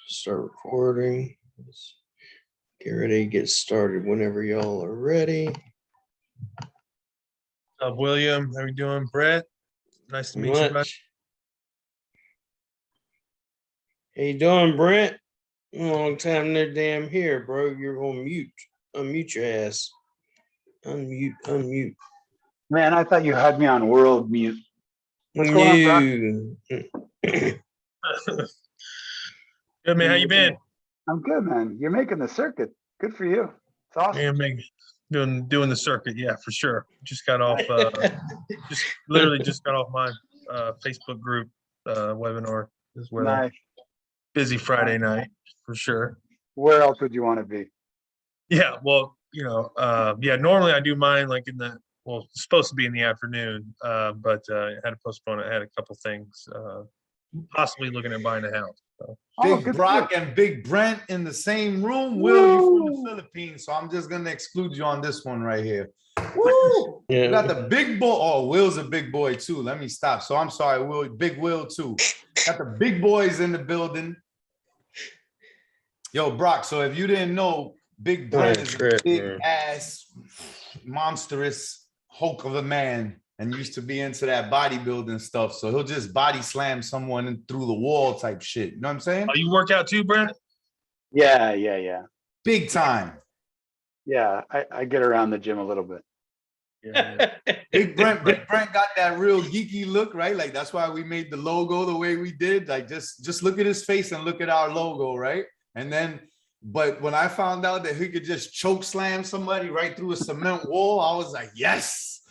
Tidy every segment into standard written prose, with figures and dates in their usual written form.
Start recording. Let's get ready to get started whenever y'all are ready. What's up, William? How you doing? Brett? Nice to meet you, bud. How you doing, Brent? Long time no damn here, bro. You're on mute. Unmute your ass. Unmute. Man, I thought you had me on world mute. What's going on, Good, man. How you been? I'm good, man. You're making the circuit. Good for you. It's awesome. Man, doing the circuit, yeah, for sure. Just got off just got off my Facebook group webinar as well. Nice. Busy Friday night for sure. Where else would you want to be? Yeah, well, normally I do mine like it's supposed to be in the afternoon, but I had to postpone it. I had a couple things, possibly looking at buying a house. So. Big Brock and Big Brent in the same room. Will, you from the Philippines, so I'm just gonna exclude you on this one right here. Woo! Yeah. You got the big boy. Oh, Will's a big boy too. Let me stop. So I'm sorry, Will. Big Will too. Got the big boys in the building. Yo, Brock. So if you didn't know, Big Brent is a big ass, monstrous hulk of a man, and used to be into that bodybuilding stuff. So he'll just body slam someone through the wall type shit. You know what I'm saying? Oh, you work out too, Brent? Yeah. Big time. Yeah, I get around the gym a little bit. Yeah. Big Brent got that real geeky look, right? Like that's why we made the logo the way we did. Like just look at his face and look at our logo, right? And then, but when I found out that he could just choke slam somebody right through a cement wall, I was like, yes.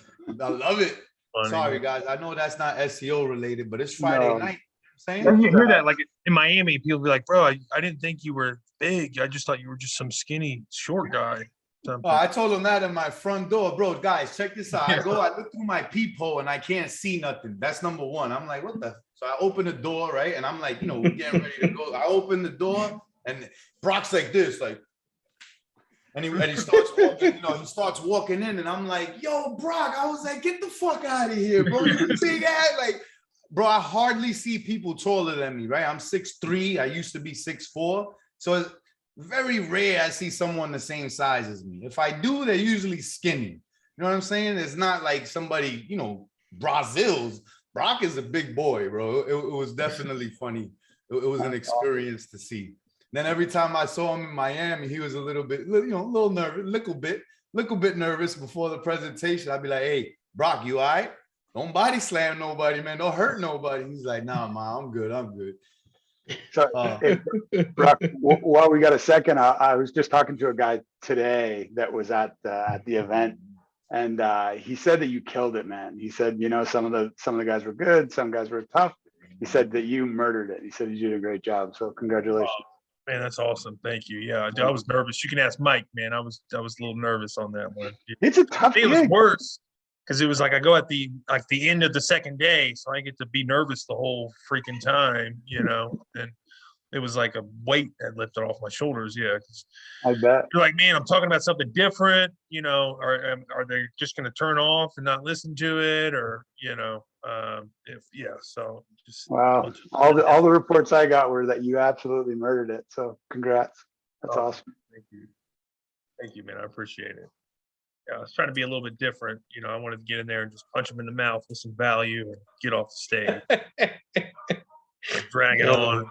I love it. Funny. Sorry, guys. I know that's not SEO related, but it's Friday night. You know what I'm And saying? you hear that like in Miami, people be like, bro, I didn't think you were big. I just thought you were just some skinny, short guy. Oh, I told him that in my front door, bro. Guys, check this out. I look through my peephole and I can't see nothing. That's number one. I'm like, what the? So I open the door, right? And I'm like, we're getting ready to go. I open the door and Brock's like this, like. And he starts walking, he starts walking in, and I'm like, yo, Brock, I was like, get the fuck out of here, bro. You big ass, like, bro, I hardly see people taller than me, right? I'm 6'3". I used to be 6'4". So it's very rare I see someone the same size as me. If I do, they're usually skinny. You know what I'm saying? It's not like somebody, Brazil's. Brock is a big boy, bro. It was definitely funny. It was an experience to see. Then every time I saw him in Miami, he was a little bit, little nervous, little bit nervous before the presentation. I'd be like, hey, Brock, you all right? Don't body slam nobody, man. Don't hurt nobody. He's like, nah, ma, I'm good. So, Brock, while we got a second, I was just talking to a guy today that was at the event, and he said that you killed it, man. He said, some of the guys were good, some guys were tough. He said that you murdered it. He said you did a great job. So congratulations. Man, that's awesome. Thank you. Yeah, I was nervous. You can ask Mike, man. I was a little nervous on that one. It's a tough gig. It was worse because it was like I go at the end of the second day, so I get to be nervous the whole freaking time, and it was like a weight that lifted off my shoulders. Yeah, I bet. You're like, man, I'm talking about something different. Are they just going to turn off and not listen to it, or So just wow. All the reports I got were that you absolutely murdered it. So congrats. That's awesome. Thank you, man. I appreciate it. Yeah, I was trying to be a little bit different. I wanted to get in there and just punch him in the mouth with some value and get off the stage. Drag it on.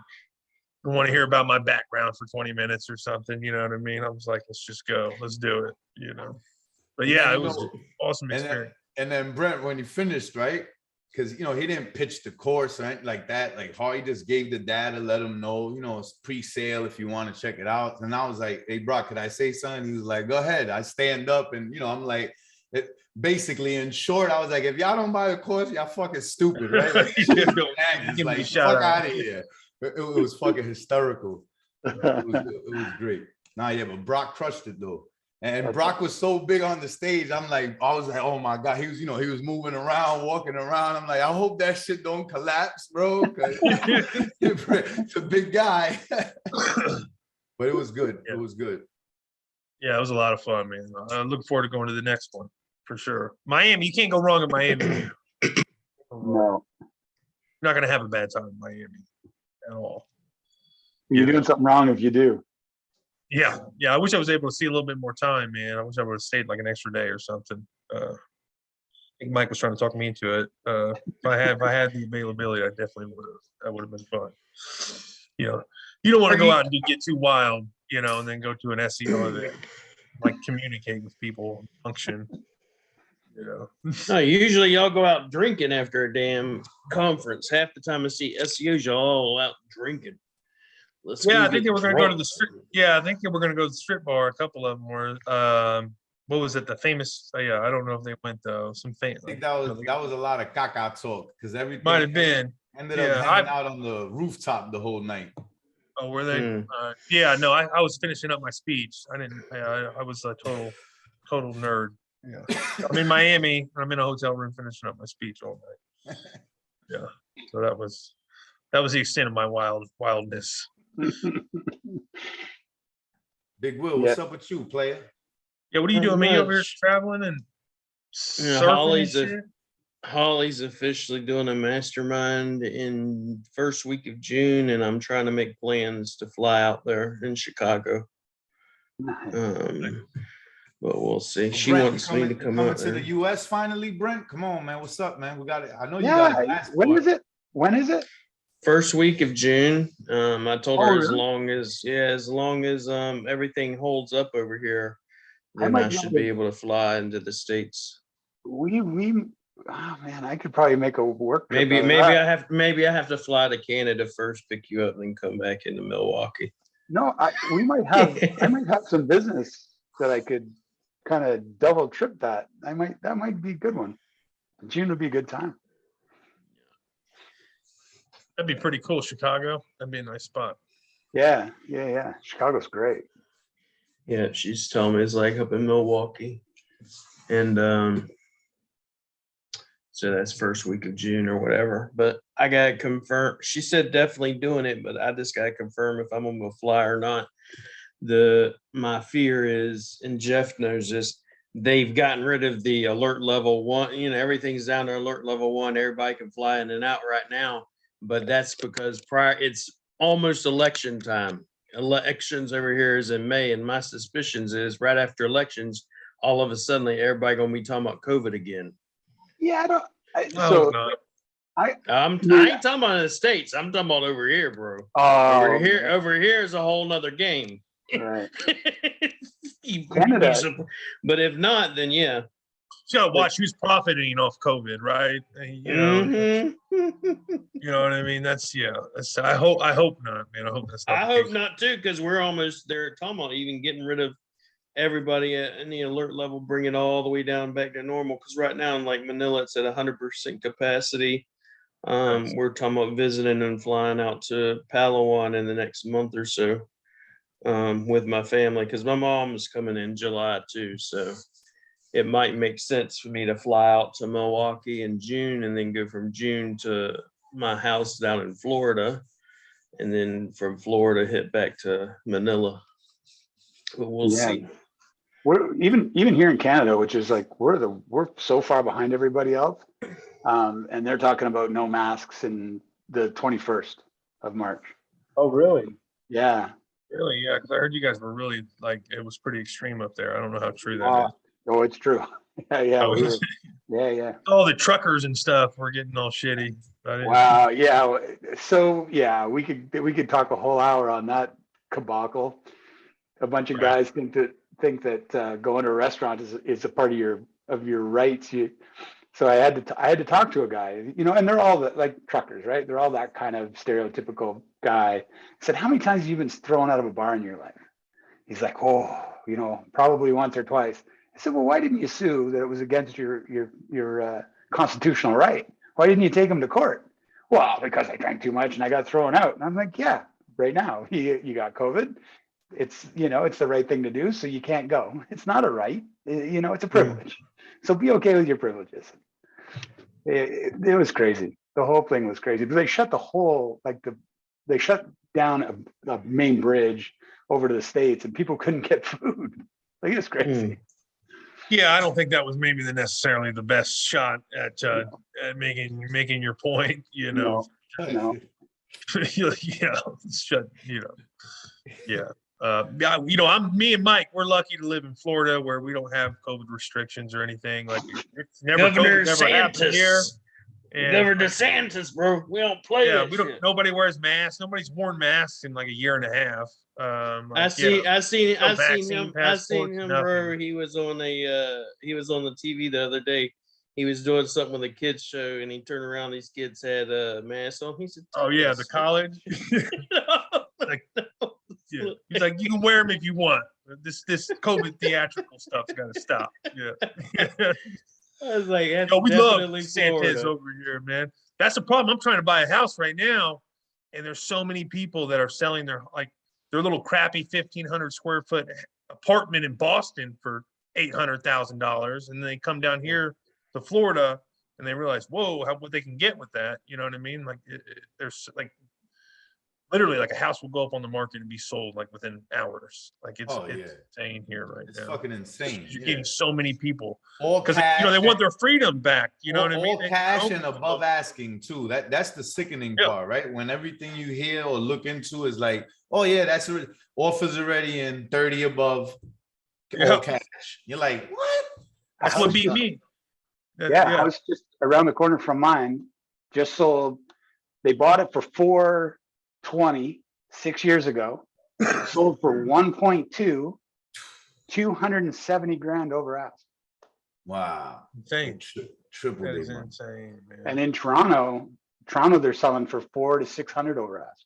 I want to hear about my background for 20 minutes or something. You know what I mean? I was like, let's just go. Let's do it. But yeah, it was an awesome experience. And then Brent, when he finished, right? Because he didn't pitch the course or anything like that. Like Hardy just gave the data, let him know, it's pre-sale if you want to check it out. And I was like, hey, Brock, could I say something? He was like, go ahead. I stand up and I'm like, basically in short, I was like, if y'all don't buy the course, y'all fucking stupid, right? Like, like fuck out of here. It was fucking hysterical. It was great. But Brock crushed it though. And Brock was so big on the stage. I was like, oh my God. He was moving around, walking around. I'm like, I hope that shit don't collapse, bro. It's a big guy. But it was good. Yeah. It was good. Yeah, it was a lot of fun, man. I look forward to going to the next one for sure. Miami, you can't go wrong in Miami. No. You're not gonna have a bad time in Miami at all. You're doing something wrong if you do. Yeah. I wish I was able to see a little bit more time, man. I wish I would have stayed like an extra day or something. I think Mike was trying to talk me into it. If I had the availability, I definitely would have. That would have been fun. You know, you don't want to go out and get too wild, and then go to an SEO event, like communicate with people, function. No, usually y'all go out drinking after a damn conference. Half the time I see SEOs, y'all all out drinking. I think they were going to go to the strip. Yeah, I think they were going to go to the strip bar. A couple of them were. What was it? The famous? Yeah, I don't know if they went though. Some famous. I think that was a lot of caca talk because everything might have been. Ended up hanging out on the rooftop the whole night. Oh, were they? Yeah, no, I was finishing up my speech. I didn't. I was a total nerd. Yeah, I'm in Miami. I'm in a hotel room finishing up my speech all night. Yeah, so that was the extent of my wildness. Big Will, what's up with you, player? Yeah, what are you doing, man? You over here traveling and surfing and shit? Holly's officially doing a mastermind in first week of June, and I'm trying to make plans to fly out there in Chicago. But we'll see. She wants me to come out to the US finally, Brent. Come on, man. What's up, man? We got it. I know you got it. When is it? When is it? First week of June. I told her as long as everything holds up over here, then I should be able to fly into the States. Oh man, I could probably make a work trip. Maybe I have to fly to Canada first, pick you up, and then come back into Milwaukee. No, I might have some business that I could kind of double trip that. That might be a good one. June would be a good time. That'd be pretty cool, Chicago. That'd be a nice spot. Yeah. Chicago's great. Yeah, she's telling me it's like up in Milwaukee. And so that's first week of June or whatever. But I gotta confirm. She said definitely doing it, but I just gotta confirm if I'm gonna fly or not. My fear is, and Jeff knows this, they've gotten rid of the alert level 1. Everything's down to alert level 1. Everybody can fly in and out right now. But that's because it's almost election time. Elections over here is in May, and my suspicions is right after elections, all of a sudden everybody gonna be talking about COVID again. Yeah, I ain't talking about in the States. I'm talking about over here, bro. Over here is a whole nother game. Right. Canada. But if not, then yeah. You gotta watch who's profiting off COVID, right? You know what I mean? That's I hope not, man. I hope that's not. I hope not too, because we're almost there talking about even getting rid of everybody at the alert level, bring it all the way down back to normal. Because right now in like Manila, it's at 100% capacity. We're talking about visiting and flying out to Palawan in the next month or so with my family, because my mom is coming in July too. So it might make sense for me to fly out to Milwaukee in June and then go from June to my house down in Florida, and then from Florida hit back to Manila. But we'll see. We're even here in Canada, which is like we're so far behind everybody else, and they're talking about no masks in the 21st of March. Oh, really? Yeah. Really? Yeah, because I heard you guys were really it was pretty extreme up there. I don't know how true that is. Oh, it's true. Yeah. Oh, yeah. All the truckers and stuff were getting all shitty. Wow. Yeah. So yeah, we could talk a whole hour on that debacle. A bunch of guys think that going to a restaurant is a part of your rights. So I had to talk to a guy, and they're all like truckers, right? They're all that kind of stereotypical guy. I said, how many times have you been thrown out of a bar in your life? He's like, probably once or twice. I said, well, why didn't you sue that it was against your constitutional right? Why didn't you take him to court? Well, because I drank too much and I got thrown out. And I'm like, yeah, right now you got COVID. It's, it's the right thing to do. So you can't go. It's not a right. It's a privilege. So be okay with your privileges. It was crazy. The whole thing was crazy. But they shut they shut down a main bridge over to the States, and people couldn't get food. Like, it's crazy. Yeah, I don't think that was maybe necessarily the best shot at making your point. No. Yeah, shut. Yeah. Me and Mike, we're lucky to live in Florida where we don't have COVID restrictions or anything. Like it's never Governor COVID never happened here. DeSantis. And Governor DeSantis, bro. We don't play yeah, that we don't. shit. Nobody wears masks. Nobody's worn masks in like a year and a half. I seen vaccine passports, him, nothing. bro. He was on the TV the other day. He was doing something with a kids show, and he turned around. These kids had masks on. He said, "Oh yeah, the college." Yeah. He's like, you can wear them if you want. This COVID theatrical stuff's got to stop. Yeah. I was like, that's we love definitely Santa's Florida. over here, man. That's the problem. I'm trying to buy a house right now, and there's so many people that are selling their little crappy 1,500 square foot apartment in Boston for $800,000, and they come down here to Florida and they realize, whoa, what they can get with that. You know what I mean? Like there's like literally like a house will go up on the market and be sold like within hours. Like it's insane here right It's now. fucking insane. You're getting so many people All because cash, they want their freedom back. You know what I mean? All cash and above asking too. That's the sickening part, right? When everything you hear or look into is like, oh yeah, that's offers already in 30 above, all cash. You're like, what? That's what beat me. I was just around the corner from mine, just sold. They bought it for $420 6 years ago, sold for 1.2, 270 grand over ask. Wow. Insane. Triple That big is money. insane, man. And in Toronto, they're selling for 400 to 600 over ask.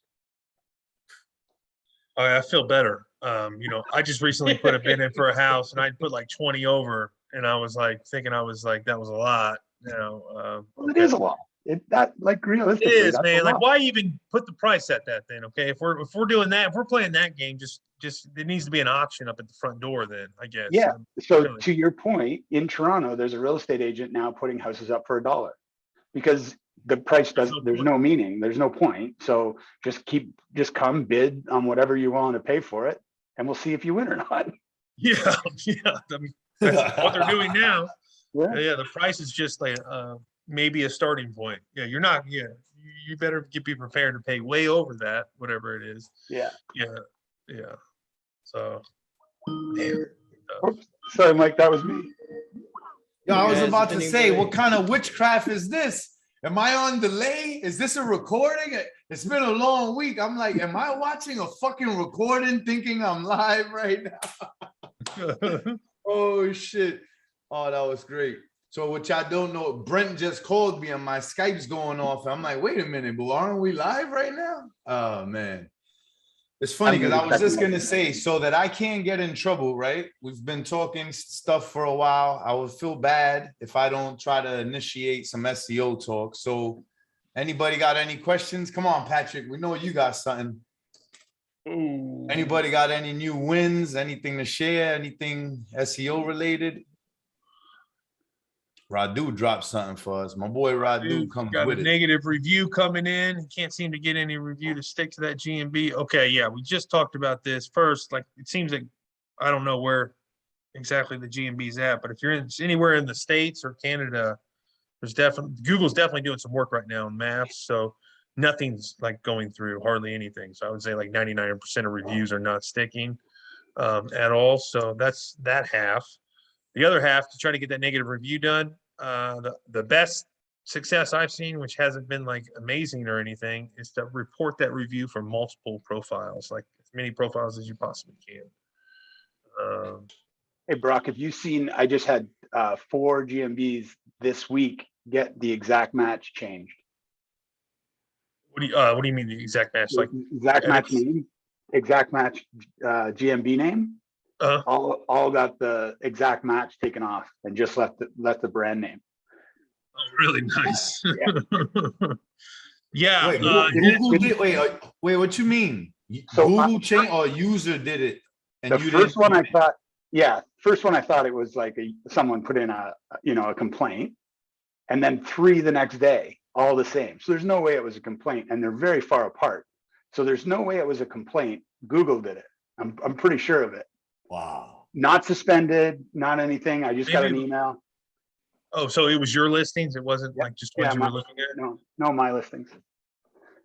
I feel better. I just recently put a bid in for a house and I put like 20 over, and I was like thinking that was a lot. Well, it is a lot. Realistically, It is, that's man. a Like, lot. why even put the price at that then? Okay, if we're doing that, if we're playing that game, just there needs to be an auction up at the front door. Then I guess. Yeah. So really. to your point, in Toronto, there's a real estate agent now putting houses up for $1 because the price there's no meaning. There's no point. So just come bid on whatever you're willing to pay for it, and we'll see if you win or not. Yeah. I mean, that's what they're doing now. Yeah. The price is just like maybe a starting point. Yeah, you're not. Yeah, you better be prepared to pay way over that, whatever it is. Yeah. So, Oops. Sorry, Mike, that was me. Yo, I was Guys, about to if say, anybody- what kind of witchcraft is this? Am I on delay? Is this a recording? It's been a long week. I'm like, am I watching a fucking recording thinking I'm live right now? Oh, shit. Oh, that was great. So what y'all don't know, Brent just called me and my Skype's going off. I'm like, wait a minute, but aren't we live right now? Oh, man. It's funny because I was just going to say, so that I can't get in trouble, right? We've been talking stuff for a while. I would feel bad if I don't try to initiate some SEO talk. So anybody got any questions? Come on, Patrick. We know you got something. Ooh. Anybody got any new wins? Anything to share? Anything SEO related? Radu dropped something for us. My boy Radu comes got with a it. negative review coming in. Can't seem to get any review to stick to that GMB. Okay, yeah, we just talked about this first. Like, it seems like I don't know where exactly the GMB is at, but if you're anywhere in the States or Canada, Google's definitely doing some work right now in maps. So nothing's like going through, hardly anything. So I would say like 99% of reviews are not sticking at all. So that's that half. The other half, to try to get that negative review done, the best success I've seen, which hasn't been like amazing or anything, is to report that review from multiple profiles, like as many profiles as you possibly can. Hey, Brock, have you seen, I just had 4 GMBs this week get the exact match changed. What do you mean the exact match? Like exact match edits? name, exact match GMB name. All got the exact match taken off and just left the brand name. Oh, really nice. Yeah. Yeah. Google did. Wait. What you mean? So Google changed or user did it? And the first one I thought it was like someone put in a complaint, and then 3 the next day, all the same. So there's no way it was a complaint, and they're very far apart. So there's no way it was a complaint. Google did it. I'm pretty sure of it. Wow. Not suspended, not anything. I just got an email. Oh, so it was your listings? It wasn't like just ones you were looking at? No, my listings.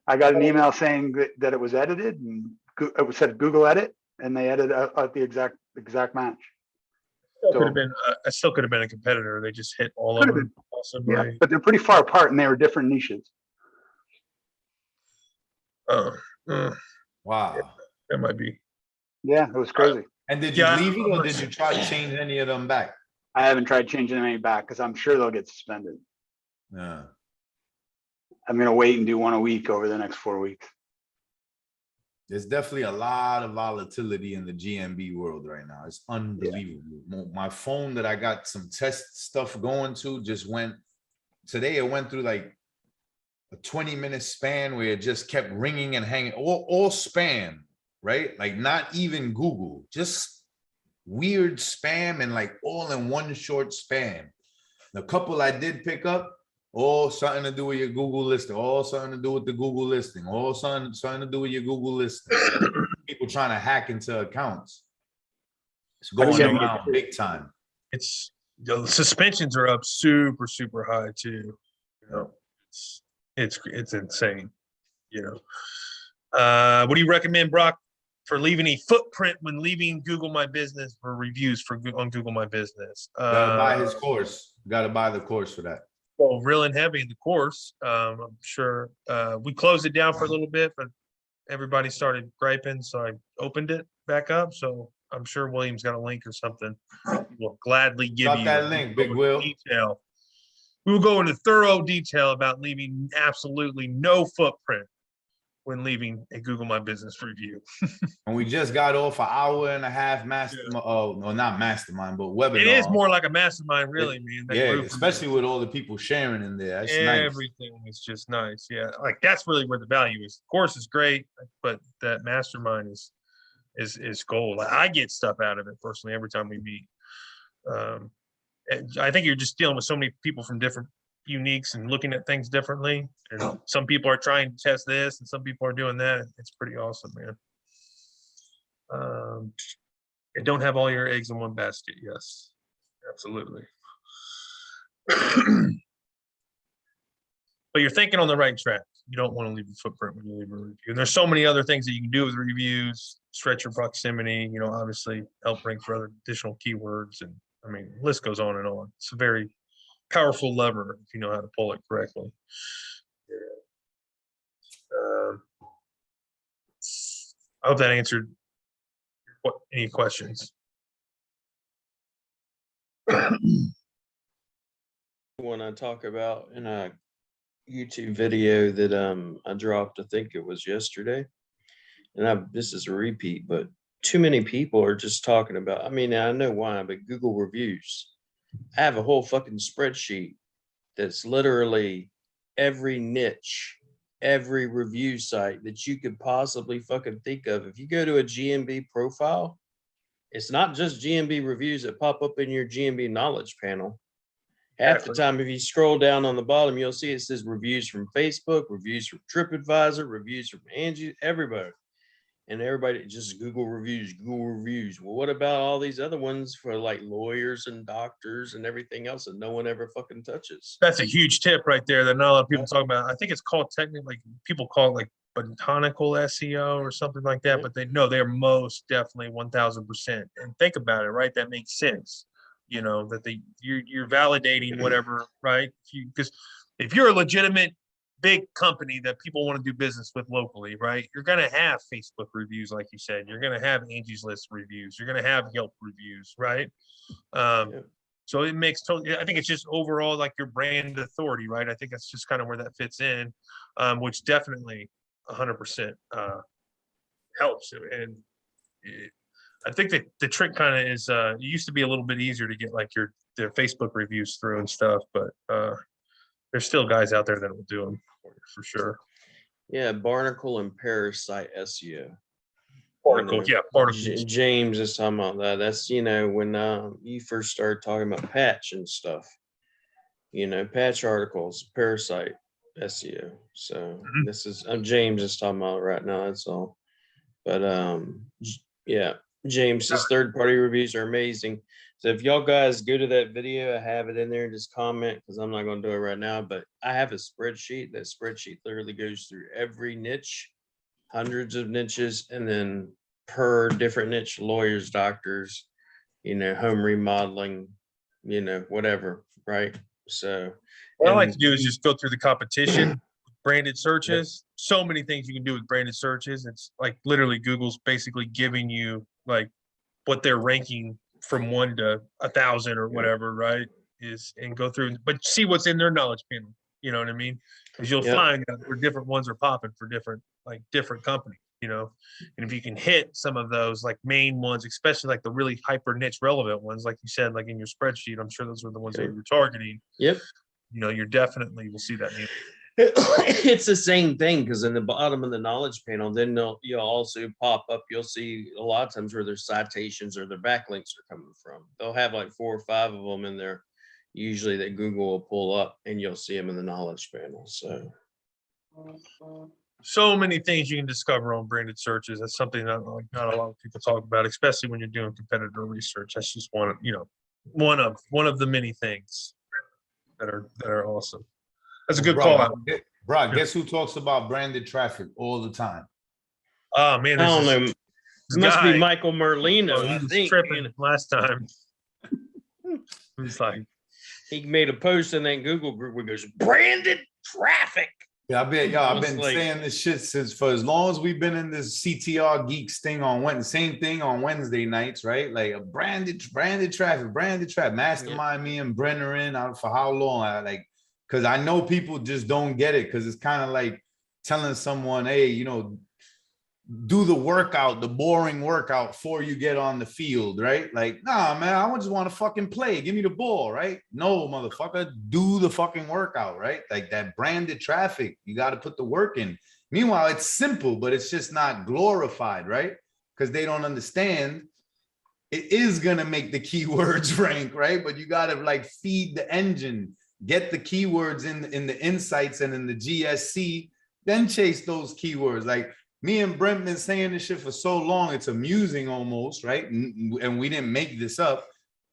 I got an email saying that it was edited and it said Google edit, and they edited out the exact match. Still So- could have been. It still could have been a competitor. They just hit all Could of have them, possibly. Yeah, but they're pretty far apart and they were different niches. Uh, Wow. that might be. Yeah, it was crazy. And did you Yeah, leave it I'm or not did you sure. try to change any of them back? I haven't tried changing any back because I'm sure they'll get suspended. Yeah. I'm gonna wait and do one a week over the next 4 weeks. There's definitely a lot of volatility in the GMB world right now. It's unbelievable. My phone that I got some test stuff going to just went today. It went through like a 20-minute span where it just kept ringing and hanging, all spam, right? Like not even Google, just weird spam and like all in one short spam. The couple I did pick up, all something to do with your Google listing, all something to do with the Google listing, all something to do with your Google listing. People trying to hack into accounts. It's going Yeah, around big time. It's the suspensions are up super high too. You know, it's insane. You know, what do you recommend, Brock, for leaving a footprint when leaving Google My Business for reviews on Google My Business? Gotta buy his course. Gotta buy the course for that. Well, real and heavy in the course. I'm sure we closed it down for a little bit, but everybody started griping, so I opened it back up. So I'm sure William's got a link or something. We'll gladly give Drop you that link, Big Will. detail. We will go into thorough detail about leaving absolutely no footprint when leaving a Google My Business review. And we just got off an hour and a half mastermind. Oh, no, not mastermind, but webinar. It is more like a mastermind, really, man. That Yeah, group especially with all the people sharing in there. That's nice. everything is just nice. Yeah, like that's really where the value is. The course is great, but that mastermind is gold. Like, I get stuff out of it personally every time we meet. I think you're just dealing with so many people from different uniques and looking at things differently. And some people are trying to test this, and some people are doing that. It's pretty awesome, man. And don't have all your eggs in one basket. Yes, absolutely. But you're thinking on the right track. You don't want to leave a footprint when you leave a review. And there's so many other things that you can do with reviews, stretch your proximity, you know, obviously help rank for other additional keywords. And I mean, the list goes on and on. It's a very powerful lever if you know how to pull it correctly. I hope that answered any questions. When I talk about in a YouTube video that I dropped, I think it was yesterday, and this is a repeat, but too many people are just talking about, I mean, I know why, but Google reviews. I have a whole fucking spreadsheet that's literally every niche, every review site that you could possibly fucking think of. If you go to a GMB profile, it's not just GMB reviews that pop up in your GMB knowledge panel. Half the time, if you scroll down on the bottom, you'll see it says reviews from Facebook, reviews from TripAdvisor, reviews from Angie, everybody. And everybody just Google reviews, Google reviews. Well, what about all these other ones for like lawyers and doctors and everything else that no one ever fucking touches? That's a huge tip right there that not a lot of people talk about. I think it's called technically, like people call it like botanical SEO or something like that, but they're most definitely 1000%. And think about it, right? That makes sense. You know, that you're validating whatever, right? Because if you're a legitimate big company that people want to do business with locally, right? You're going to have Facebook reviews, like you said. You're going to have Angie's List reviews. You're going to have Yelp reviews, right? So it makes totally. I think it's just overall like your brand authority, right? I think that's just kind of where that fits in, which definitely 100% helps. And I think that the trick kind of is it used to be a little bit easier to get like their Facebook reviews through and stuff, but there's still guys out there that will do them for sure. Yeah, barnacle and parasite SEO. Barnacle, yeah, barnacle. James is talking about that. That's, you know, when you first started talking about patch and stuff, you know, patch articles, parasite SEO. So this is James is talking about right now. That's all. But yeah, James's third-party reviews are amazing. So if y'all guys go to that video, I have it in there, just comment, because I'm not going to do it right now, but I have a spreadsheet. That spreadsheet literally goes through every niche, hundreds of niches, and then per different niche, lawyers, doctors, home remodeling, whatever, right? So What I like and to do is just go through the competition, branded searches. So many things you can do with branded searches. It's like literally Google's basically giving you like what they're ranking from 1 to 1,000 or whatever, right? And go through, but see what's in their knowledge panel. You know what I mean? Because you'll Yep. find that where different ones are popping for different companies. And if you can hit some of those like main ones, especially like the really hyper niche relevant ones, like you said, like in your spreadsheet, I'm sure those were the ones that you're targeting. Yep. You're definitely will see that. It's the same thing, because in the bottom of the knowledge panel, then you'll also pop up. You'll see a lot of times where their citations or their backlinks are coming from. They'll have like 4 or 5 of them in there, usually, that Google will pull up, and you'll see them in the knowledge panel. So many things you can discover on branded searches. That's something that not a lot of people talk about, especially when you're doing competitor research. That's just one of the many things that are awesome. That's a good call out. Bro, guess who talks about branded traffic all the time? Oh man, I don't know. It must be guy. Michael Merlino. Oh, he I was think tripping last time. He's like, he made a post in that Google group where he goes, branded traffic. Yeah, I've It's been like- saying this shit for as long as we've been in this CTR Geeks thing on Wednesday, same thing on Wednesday nights, right? Like a branded traffic, mastermind me and Brenner in for how long? Because I know people just don't get it, because it's kind of like telling someone, hey, do the workout, the boring workout before you get on the field, right? Like, nah, man, I just want to fucking play. Give me the ball, right? No, motherfucker, do the fucking workout, right? Like that branded traffic, you got to put the work in. Meanwhile, it's simple, but it's just not glorified, right? Because they don't understand it is going to make the keywords rank, right? But you got to like feed the engine, get the keywords in the insights and in the GSC, then chase those keywords. Like, me and Brent been saying this shit for so long, it's amusing almost, right? And we didn't make this up.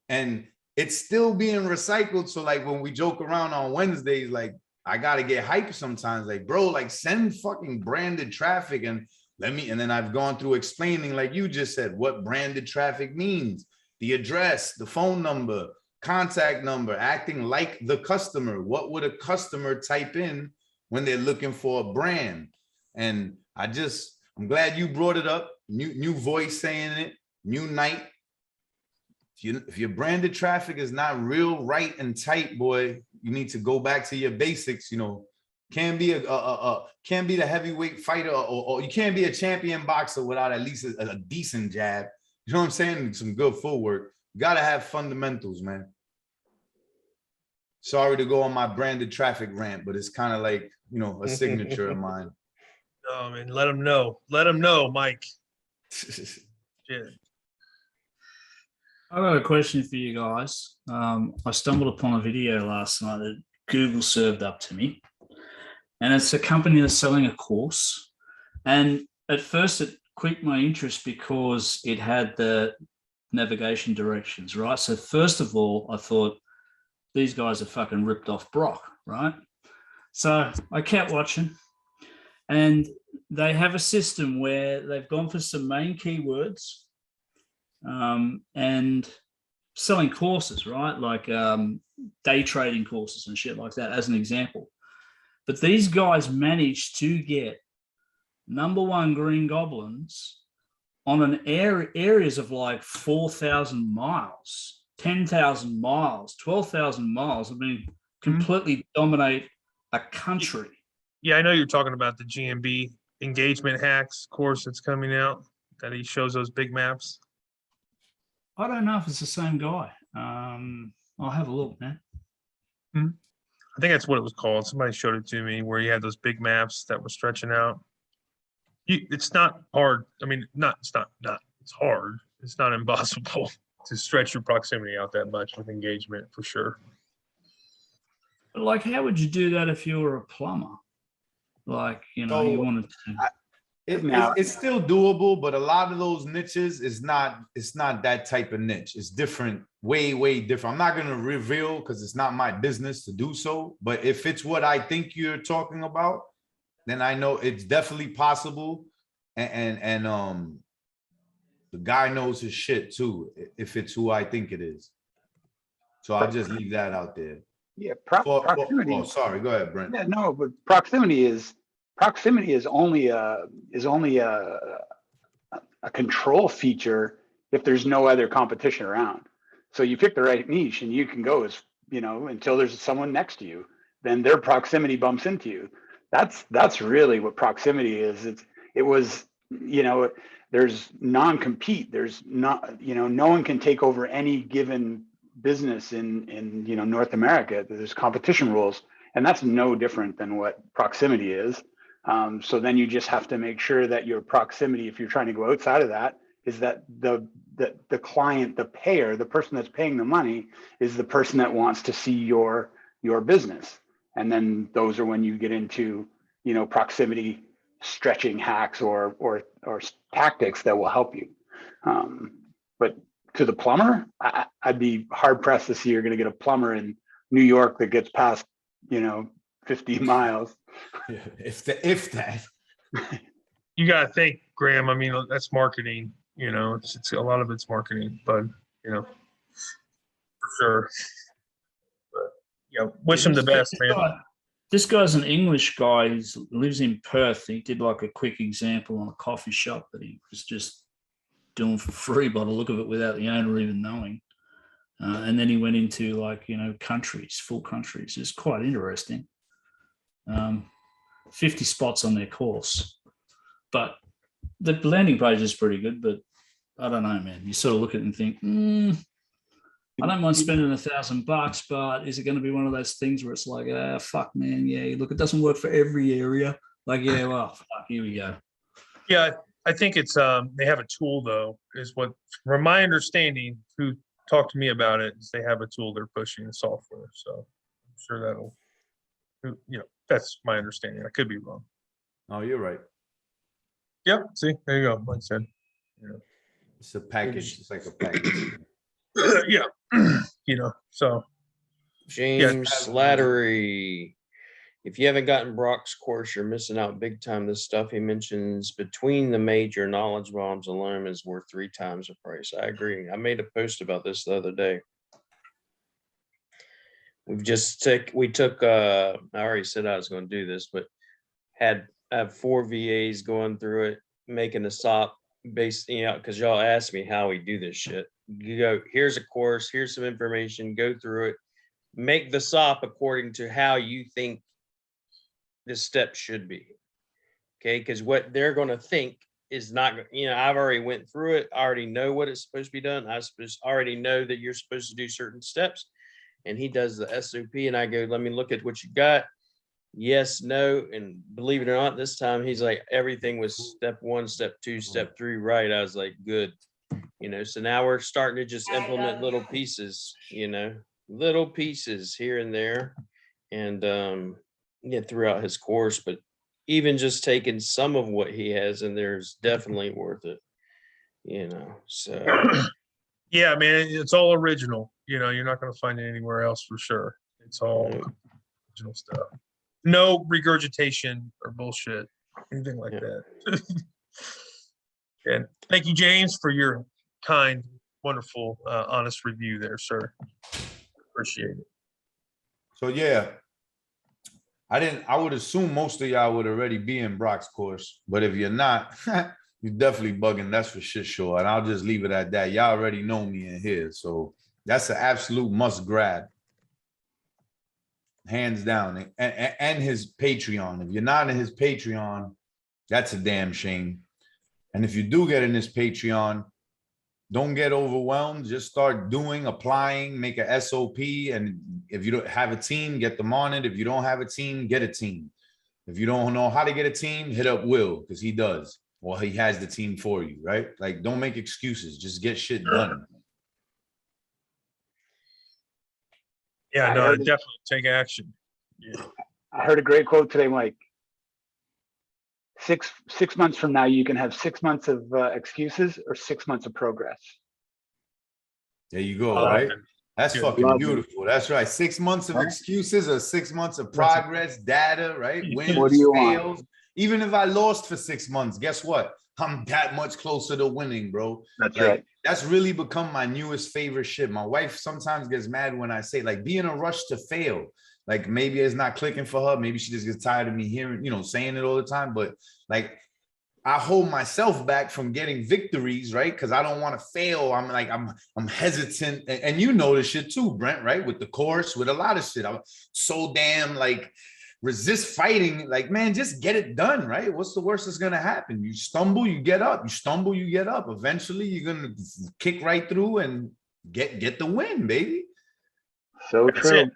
And it's still being recycled. So like when we joke around on Wednesdays, like I gotta get hyped sometimes. Like, bro, like send fucking branded traffic and then I've gone through explaining, like you just said, what branded traffic means, the address, the phone number, contact number, acting like the customer. What would a customer type in when they're looking for a brand? And I'm glad you brought it up. New voice saying it, new night. If your branded traffic is not real, right, and tight, boy, you need to go back to your basics. Can't be can't be the heavyweight fighter, or you can't be a champion boxer without at least a decent jab. You know what I'm saying? Some good footwork. You gotta have fundamentals, man. Sorry to go on my branded traffic rant, but it's kind of like, a signature of mine. oh man, let them know, Mike. Yeah. I got a question for you guys. I stumbled upon a video last night that Google served up to me, and it's a company that's selling a course. And at first it piqued my interest because it had the navigation directions, right? So first of all, I thought these guys are fucking ripped off Brock, right? So I kept watching, and they have a system where they've gone for some main keywords and selling courses, right? Like day trading courses and shit like that, as an example. But these guys managed to get #1 green goblins on an areas of like 4,000 miles, 10,000 miles, 12,000 miles. I mean, completely dominate a country. Yeah, I know you're talking about the GMB engagement hacks course that's coming out, that he shows those big maps. I don't know if it's the same guy. I'll have a look, man. I think that's what it was called. Somebody showed it to me, where you had those big maps that were stretching out. It's not hard. I mean, it's hard. It's not impossible to stretch your proximity out that much with engagement, for sure. But like, how would you do that if you were a plumber? Like, you So, wanted to. Now- it's still doable, but a lot of those niches is not. It's not that type of niche. It's different, way different. I'm not gonna reveal because it's not my business to do so. But if it's what I think you're talking about, then I know it's definitely possible. And the guy knows his shit too. If it's who I think it is, so I'll just leave that out there. Yeah, proximity. Oh, sorry. Go ahead, Brent. Yeah, no, but proximity is only a control feature if there's no other competition around. So you pick the right niche and you can go as, until there's someone next to you, then their proximity bumps into you. That's really what proximity is. There's non-compete. There's not, no one can take over any given business in North America. There's competition rules, and that's no different than what proximity is. So then you just have to make sure that your proximity, if you're trying to go outside of that, is that the client, the payer, the person that's paying the money is the person that wants to see your business. And then those are when you get into, proximity stretching hacks or tactics that will help you. But to the plumber, I'd be hard pressed to see you're going to get a plumber in New York that gets past, 50 miles. Yeah, if that. You got to think, Graham. I mean, that's marketing. It's a lot of it's marketing, but for sure. But wish him the best, man. This guy's an English guy. He lives in Perth. He did like a quick example on a coffee shop that he was just doing for free by the look of it without the owner even knowing. And then he went into countries, full countries. It's quite interesting. 50 spots on their course. But the landing page is pretty good, but I don't know, man. You sort of look at it and think, I don't mind spending $1,000, but is it going to be one of those things where it's like, fuck, man, yeah, look, it doesn't work for every area. Like, yeah, well, fuck, here we go. Yeah, I think it's they have a tool though, is what from my understanding, who talked to me about it, is they have a tool they're pushing the software. So I'm sure that'll that's my understanding. I could be wrong. Oh, you're right. Yep. See, there you go. Like I said. It's a package. It's like a package. Yeah. So James Slattery. If you haven't gotten Brock's course, you're missing out big time. This stuff he mentions between the major knowledge bombs alone is worth 3 times the price. I agree. I made a post about this the other day. We took I already said I was going to do this, but I have 4 VAs going through it, making a SOP based, because y'all asked me how we do this shit. You go, here's a course, here's some information, go through it, make the SOP according to how you think this step should be. Okay, because what they're going to think is not, I've already went through it. I already know what it's supposed to be done. I already know that you're supposed to do certain steps. And he does the SOP, and I go, let me look at what you got. Yes, no, and believe it or not, this time he's like, everything was step 1, step 2, step 3 right. I was like, good. So now we're starting to just implement little pieces, little pieces here and there, and throughout his course. But even just taking some of what he has in there is definitely worth it, so. Yeah, man, it's all original. You're not going to find it anywhere else for sure. It's all original stuff. No regurgitation or bullshit, anything like that. And thank you, James, for your kind, wonderful, honest review there, sir. Appreciate it. So yeah, I would assume most of y'all would already be in Brock's course, but if you're not, you're definitely bugging. That's for shit sure. And I'll just leave it at that. Y'all already know me in here. So that's an absolute must grab. Hands down. And his Patreon. If you're not in his Patreon, that's a damn shame. And if you do get in his Patreon, don't get overwhelmed. Just start applying, make a SOP. And if you don't have a team, get them on it. If you don't have a team, get a team. If you don't know how to get a team, hit up Will, because he does. Well, he has the team for you, right? Like, don't make excuses. Just get shit done. Yeah, no, definitely take action. Yeah. I heard a great quote today, Mike. six months from now, you can have 6 months of excuses or 6 months of progress. There you go, Love right? it. That's Good. fucking Love it. beautiful. That's right. 6 months of Right. excuses or 6 months of progress, data, right? What do Wins, you want? fails. Even if I lost for 6 months, guess what? I'm that much closer to winning, bro. That's Like, right. that's really become my newest favorite shit. My wife sometimes gets mad when I say, like, be in a rush to fail. Like, maybe it's not clicking for her. Maybe she just gets tired of me hearing, saying it all the time. But like, I hold myself back from getting victories, right? Because I don't want to fail. I'm hesitant, and you know this shit too, Brent, right? With the course, with a lot of shit, I'm so damn like resist fighting. Like, man, just get it done, right? What's the worst that's gonna happen? You stumble, you get up. You stumble, you get up. Eventually, you're gonna kick right through and get the win, baby. So That's true. it.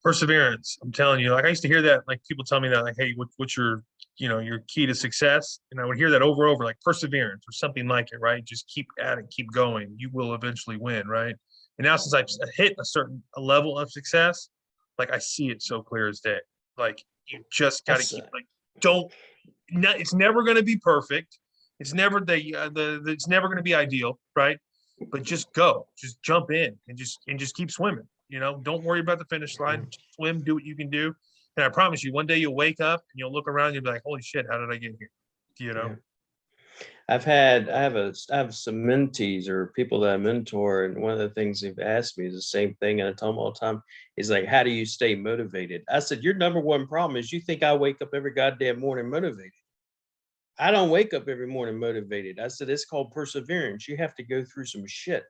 Perseverance. I'm telling you, like I used to hear that, like people tell me that, like, hey, what's your, your key to success? And I would hear that over and over, like perseverance or something like it, right? Just keep at it, keep going. You will eventually win, right? And now since I've hit a level of success, like I see it so clear as day. Like you just got to keep it's never going to be perfect. It's never it's never going to be ideal, right? But just jump in and just keep swimming. Don't worry about the finish line. Just swim, do what you can do. And I promise you, one day you'll wake up and you'll look around and you'll be like, holy shit, how did I get here? Yeah. I have some mentees or people that I mentor, and one of the things they've asked me is the same thing, and I tell them all the time, is like, how do you stay motivated? I said, your number one problem is you think I wake up every goddamn morning motivated. I don't wake up every morning motivated. I said, it's called perseverance. You have to go through some shit,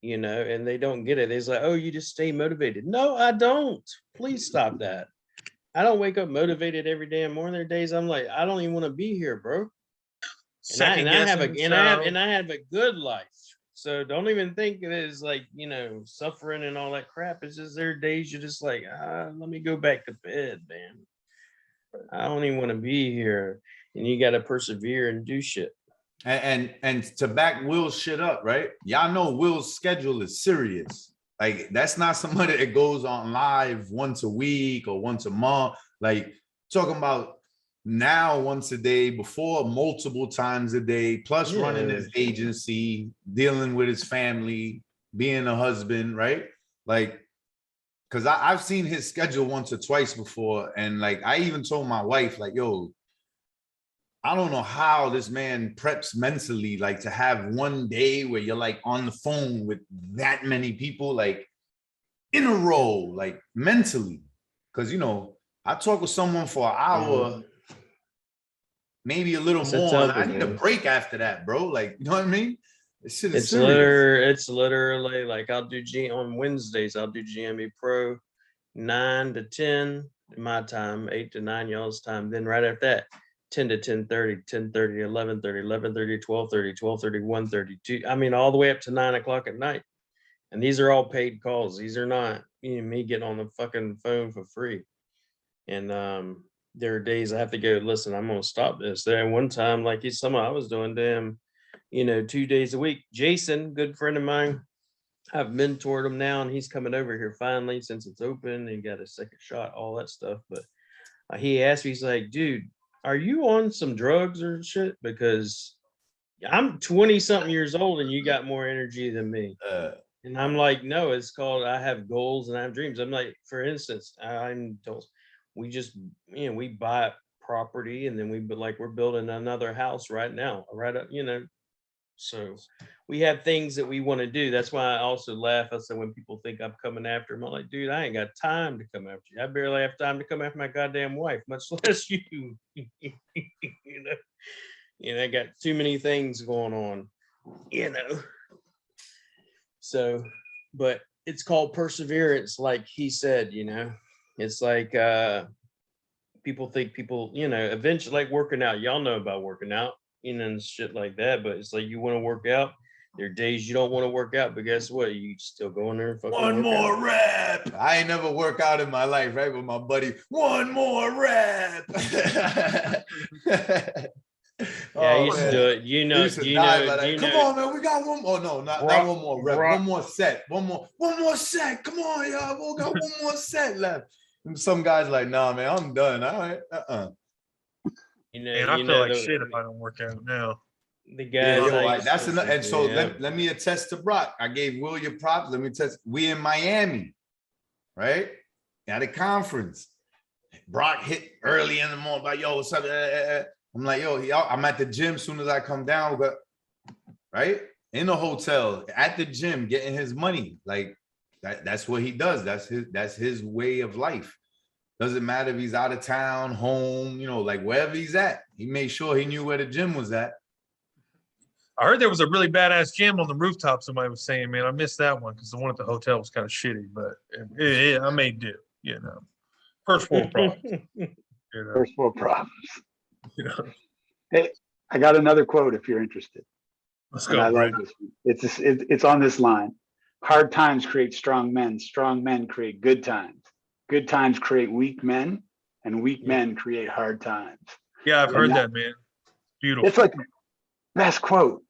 and they don't get it. It's like, oh, you just stay motivated. No, I don't. Please stop that. I don't wake up motivated every damn morning. There are days I'm like, I don't even want to be here, bro. And I have a good life. So don't even think it is like, suffering and all that crap. It's just there are days you're just like, let me go back to bed, man. I don't even want to be here. And you got to persevere and do shit. And to back Will's shit up, right? Y'all know Will's schedule is serious. Like, that's not somebody that goes on live once a week or once a month. Like, talking about now once a day, before multiple times a day, plus running his agency, dealing with his family, being a husband, right? Like, because I've seen his schedule once or twice before. And like, I even told my wife, like, yo, I don't know how this man preps mentally, like to have one day where you're like on the phone with that many people, like in a row, like mentally. Because, I talk with someone for an hour, maybe a little more, and I need a break after that, bro. Like, you know what I mean? This shit is serious. It's literally like on Wednesdays, I'll do GME Pro 9 to 10 my time, 8 to 9 y'all's time. Then right after that, 10 to 10:30, 10:30, 11:30, 11:30, 12:30, 12:30, 1:32. I mean, all the way up to 9 o'clock at night. And these are all paid calls. These are not me getting on the fucking phone for free. And there are days I have to go, listen, I'm going to stop this. There one time, like I was doing 2 days a week. Jason, good friend of mine, I've mentored him now, and he's coming over here finally since it's open. He got a second shot, all that stuff. But he asked me, he's like, dude, are you on some drugs or shit? Because I'm 20 something years old and you got more energy than me. And I'm like, no, it's called, I have goals and I have dreams. I'm like, for instance, we just, we buy property, and then we're building another house right now, right up, so we have things that we want to do. That's why I also laugh. I said, when people think I'm coming after them, I'm like, dude, I ain't got time to come after you. I barely have time to come after my goddamn wife, much less you. I got too many things going on, So, but it's called perseverance, like he said, it's like people think eventually, like working out. Y'all know about working out, and shit like that. But it's like, you want to work out. There are days you don't want to work out, but guess what? You still go in there and fucking one more out. rep. I ain't never worked out in my life, right? With my buddy, one more rep. I used to do it. Come on, man. We got one more. No, not one more rep. One more set. One more set. Come on, y'all. We got one more set left. And some guys like, nah, man, I'm done. All right. And I feel like shit if I don't work out now. The Yeah, guys. yo, that's enough. And so yeah. let me attest to Brock. I gave Will your props. Let me test. We in Miami, right? At a conference. Brock hit early in the morning. Like, yo, what's up? I'm like, yo, I'm at the gym. As soon as I come down, right in the hotel at the gym, getting his money. Like that's what he does. That's his way of life. Doesn't matter if he's out of town, home, like wherever he's at. He made sure he knew where the gym was at. I heard there was a really badass gym on the rooftop. Somebody was saying, man, I missed that one because the one at the hotel was kind of shitty, but I made do, First world problems. First world problems. You know. Hey, I got another quote if you're interested. Let's And I go, love Brent. this. It's on this line. Hard times create strong men. Strong men create good times. Good times create weak men, and weak men create hard times. Yeah, I've heard that, man. Beautiful. It's like the best quote.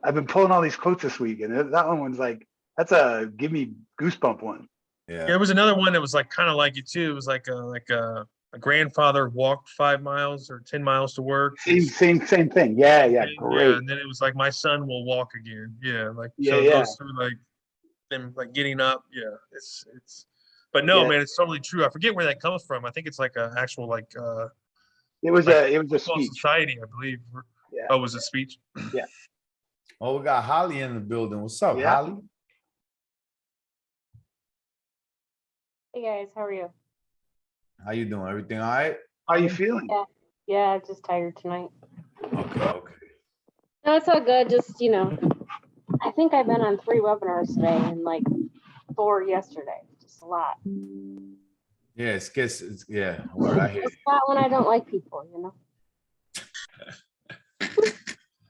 I've been pulling all these quotes this week, and that one's like, that's a give me goosebump one. Yeah, there was another one that was like kind of like it too. It was like a grandfather walked 5 miles or 10 miles to work. Same thing. Yeah, great. Yeah, and then it was like my son will walk again. Yeah, like Yeah, so it yeah. goes through like them like getting up. Yeah, it's. But no, man, it's totally true. I forget where that comes from. I think it's like an actual like. It was a speech. Society, I believe. Yeah. Oh, it was a speech. Yeah. Oh, we got Holly in the building. What's up, Yeah. Holly? Hey guys, how are you? How you doing? Everything all right? How you feeling? Yeah, just tired tonight. Okay. No, it's all good. Just, I think I've been on 3 webinars today and like 4 yesterday. Just a lot. Yeah, yeah. Word, I hear It's not when I don't like people,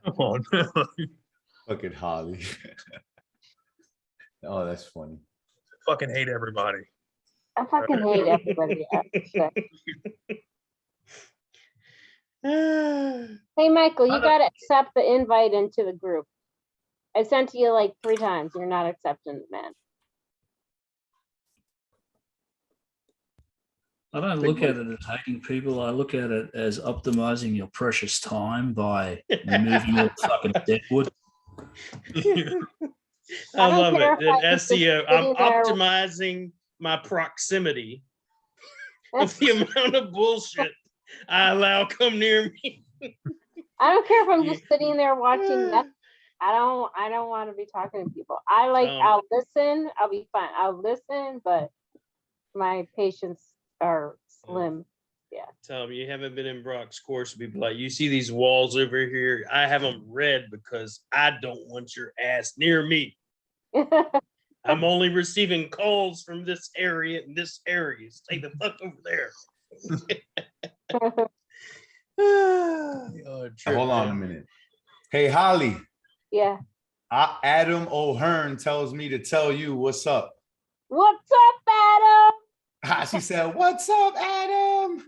Come on. Look at Holly. Oh, that's funny. Fucking hate everybody. I fucking hate everybody. Hey, Michael, you got to accept the invite into the group. I sent to you like 3 times. You're not accepting it, man. I don't look at it as hacking people. I look at it as optimizing your precious time by removing all the fucking deadwood. I love care it. if I That just sit SEO. I'm there- optimizing my proximity of the amount of bullshit I allow come near me. I don't care if I'm just sitting there watching Netflix. I don't want to be talking to people. I'll listen. I'll be fine. I'll listen, but my patience are slim. Yeah. Tell me, you haven't been in Brock's course. People like, you see these walls over here. I have them red because I don't want your ass near me. I'm only receiving calls from this area and this area. Stay the fuck over there. Hold on a minute. Hey, Holly. Yeah. Adam O'Hearn tells me to tell you what's up. What's up, Adam? She said, "What's up, Adam?"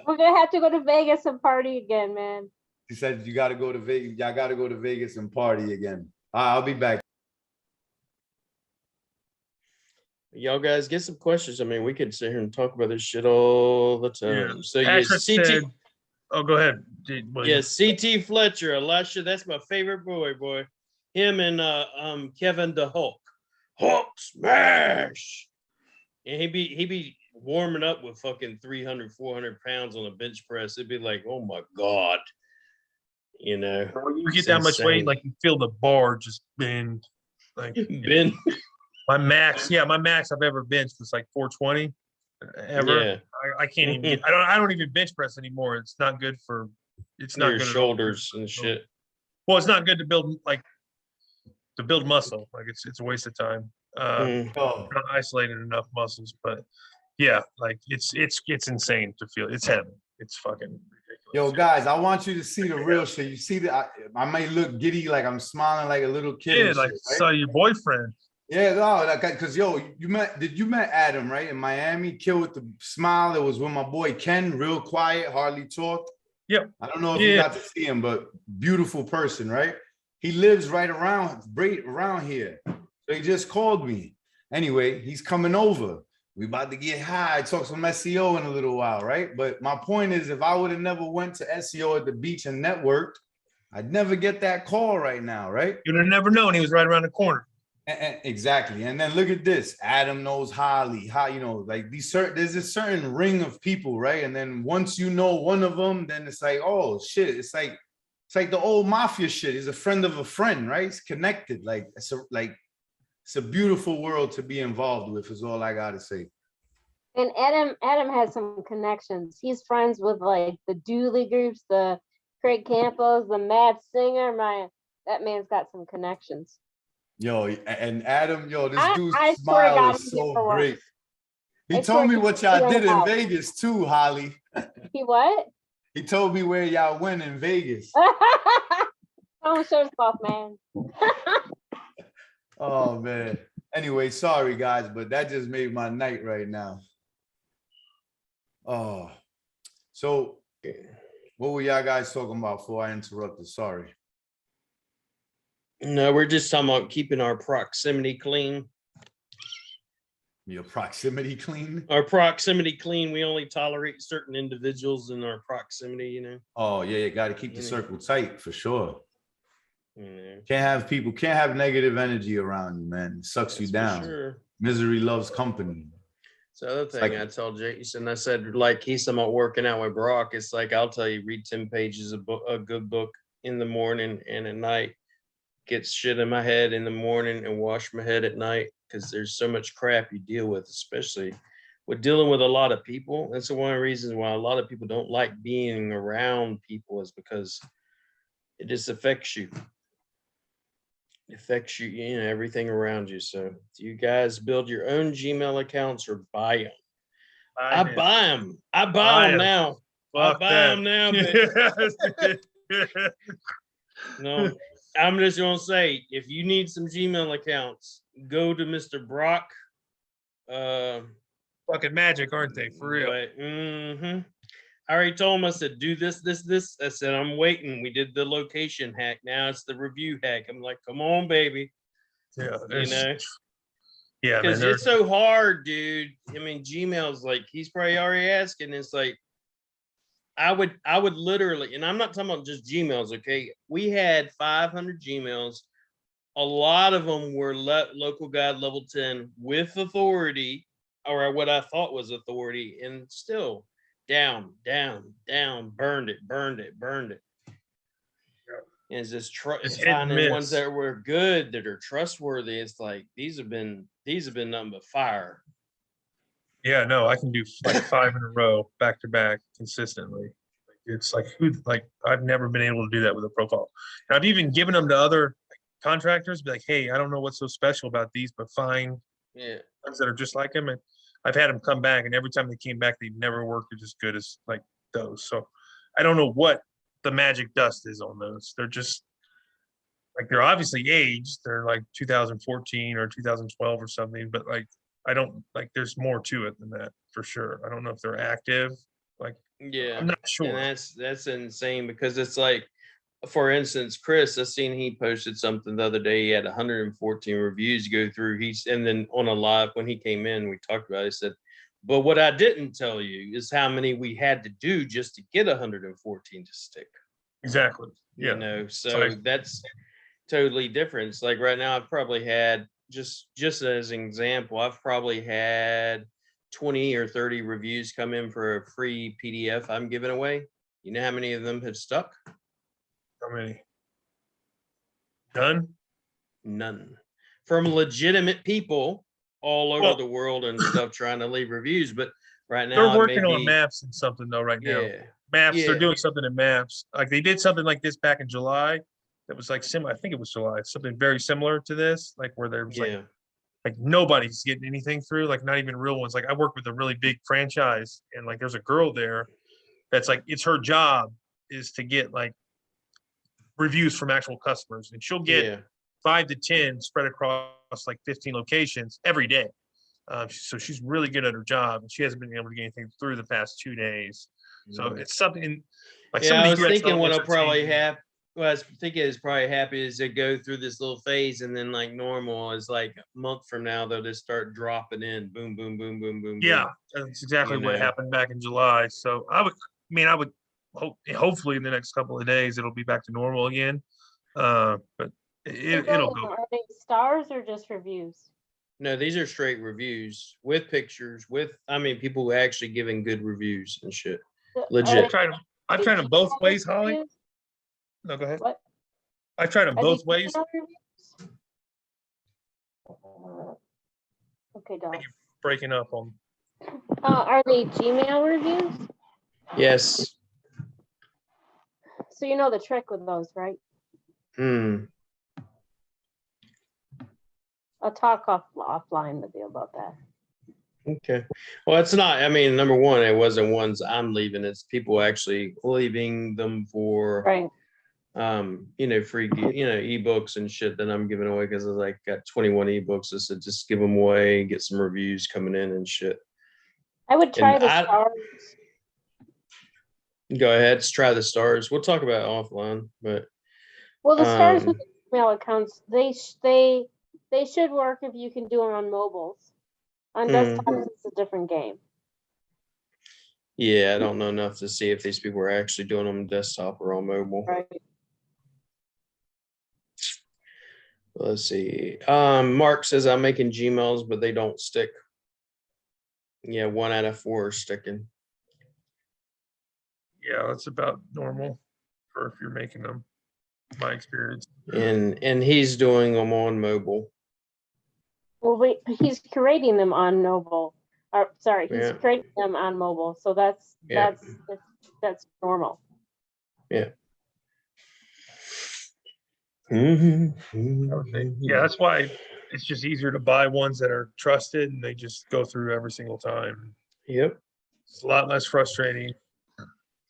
We're gonna have to go to Vegas and party again, man. She said, "You got to go to Vegas. Y'all got to go to Vegas and party again." I'll be back. Y'all guys get some questions. I mean, we could sit here and talk about this shit all the time. Yeah. So Patrick said, oh, go ahead. Yes, CT Fletcher, Elisha, that's my favorite boy. Him and Kevin the Hulk smash. And he be warming up with fucking 300, 400 pounds on a bench press. It'd be like, oh my God. You get that much weight, like you feel the bar just bend. Like bend. My max I've ever benched was like 420 ever. Yeah. I can't even get, I don't even bench press anymore. It's not good for your shoulders and shit. Well, it's not good to build muscle. Like it's a waste of time. Not isolated enough muscles, but yeah, like it's insane to feel. It's heavy. It's fucking ridiculous. Yo, guys, I want you to see the real shit. You see that I may look giddy, like I'm smiling like a little kid. Yeah, like shit, right? Saw your boyfriend. Yeah, no, like, cause yo, you met Adam, right? In Miami, kid with the smile. It was with my boy Ken, real quiet, hardly talked. Yep. I don't know if you got to see him, but beautiful person, right? He lives right around here. So he just called me. Anyway, he's coming over. We about to get high, talk some SEO in a little while, right? But my point is, if I would have never went to SEO at the beach and networked, I'd never get that call right now, right? You'd have never known he was right around the corner. Exactly. And then look at this. Adam knows Holly. How, you know, like there's a certain ring of people, right? And then once you know one of them, then it's like, oh shit. It's like the old mafia shit. He's a friend of a friend, right? It's connected. Like it's a beautiful world to be involved with, is all I gotta say. And Adam has some connections. He's friends with like the Dooley groups, the Craig Campos, the Mad Singer. That man's got some connections. Yo, and Adam, yo, this dude's I swear to smile God, is I'm so here for work. great. He I told swear me to what God, y'all did in out. Vegas too, Holly. He what? He told me where y'all went in Vegas. Don't show stuff, man. Oh man. Anyway, sorry guys, but that just made my night right now. Oh, so what were y'all guys talking about before I interrupted? Sorry. No, we're just talking about keeping our proximity clean. Your proximity clean? Our proximity clean. We only tolerate certain individuals in our proximity, you know. Oh yeah, you got to keep the circle tight for sure. Yeah. Can't have negative energy around you, man. It sucks you down. Sure. Misery loves company. So the other thing I told Jason, I said, like, he's about working out with Brock. It's like, I'll tell you, read 10 pages of a good book in the morning and at night. Get shit in my head in the morning and wash my head at night, because there's so much crap you deal with, especially with dealing with a lot of people. That's one of the reasons why a lot of people don't like being around people, is because it just affects you. It affects you, you know, everything around you. So do you guys build your own Gmail accounts or buy them? I buy them. I buy them now. Fuck I buy them now. No, I'm just gonna say, if you need some Gmail accounts, go to Mr. Brock. Fucking magic, aren't they? For real. But, I already told him, I said, do this. I said, I'm waiting. We did the location hack. Now it's the review hack. I'm like, come on, baby. Yeah. You know? Yeah, because it's so hard, dude. I mean, Gmail's like, he's probably already asking. It's like, I would literally, and I'm not talking about just Gmails, okay? We had 500 Gmails. A lot of them were local guide level 10 with authority, or what I thought was authority, and still down, burned it. And it's just finding ones that were good, that are trustworthy. It's like, these have been nothing but fire. Yeah, no, I can do like 5 in a row, back to back, consistently. It's like, I've never been able to do that with a profile. And I've even given them to other contractors, be like, hey, I don't know what's so special about these, but find ones that are just like them. And I've had them come back, and every time they came back, they never worked as good as like those. So I don't know what the magic dust is on those. They're just like, they're obviously aged. They're like 2014 or 2012 or something, but like, I don't like, there's more to it than that for sure. I don't know if they're active. Like, I'm not sure. And that's insane, because it's like, for instance, Chris, I seen he posted something the other day. He had 114 reviews go through. And then on a live, when he came in, we talked about it. He said, but what I didn't tell you is how many we had to do just to get 114 to stick. Exactly. Yeah. You know, so that's totally different. It's like right now, I've probably had, just as an example, I've probably had 20 or 30 reviews come in for a free PDF I'm giving away. You know how many of them have stuck? How many? None. From legitimate people all over the world and stuff, trying to leave reviews. But right now, they're working on maps and something though right now. Maps, they're doing something in maps. Like they did something like this back in July. That was like similar. I think it was July. Something very similar to this, like where there was like nobody's getting anything through, like not even real ones. Like I work with a really big franchise, and like there's a girl there that's like, it's her job is to get like reviews from actual customers, and she'll get 5 to 10 spread across like 15 locations every day. So she's really good at her job, and she hasn't been able to get anything through the past 2 days. So it's something like I was thinking what'll probably happen. Well, I was thinking is probably happy as they go through this little phase, and then like normal is like a month from now they'll just start dropping in, boom, boom, boom, boom, boom. Yeah, boom. that's exactly You what know. happened back in July. So I would hopefully in the next couple of days it'll be back to normal again. But it'll go. Are they stars or just reviews? No, these are straight reviews with pictures. I mean, people actually giving good reviews and shit. Legit. I've tried them both ways, Holly. No, go ahead. What? I've tried them Are both they ways. Gmail reviews? Okay, Doc. Breaking up on. Are they Gmail reviews? Yes. So you know the trick with those, right? I'll talk offline with you about that. Okay. Well, it's not, I mean, number one, it wasn't ones I'm leaving. It's people actually leaving them for, Right. free, ebooks and shit that I'm giving away because I like got 21 ebooks. I said, just give them away, get some reviews coming in and shit. I would try the stars. Go ahead. Let's try the stars. We'll talk about it offline, but. Well, the stars with the email accounts, they should work if you can do them on mobiles. On desktops, it's a different game. Yeah, I don't know enough to see if these people are actually doing them on desktop or on mobile. Right. Let's see. Mark says I'm making Gmails, but they don't stick. Yeah, 1 out of 4 are sticking. Yeah, that's about normal for if you're making them. My experience. And he's doing them on mobile. Well, wait, he's creating them on mobile. He's Yeah. creating them on mobile. So that's normal. Yeah. Yeah, that's why it's just easier to buy ones that are trusted and they just go through every single time. Yep. It's a lot less frustrating.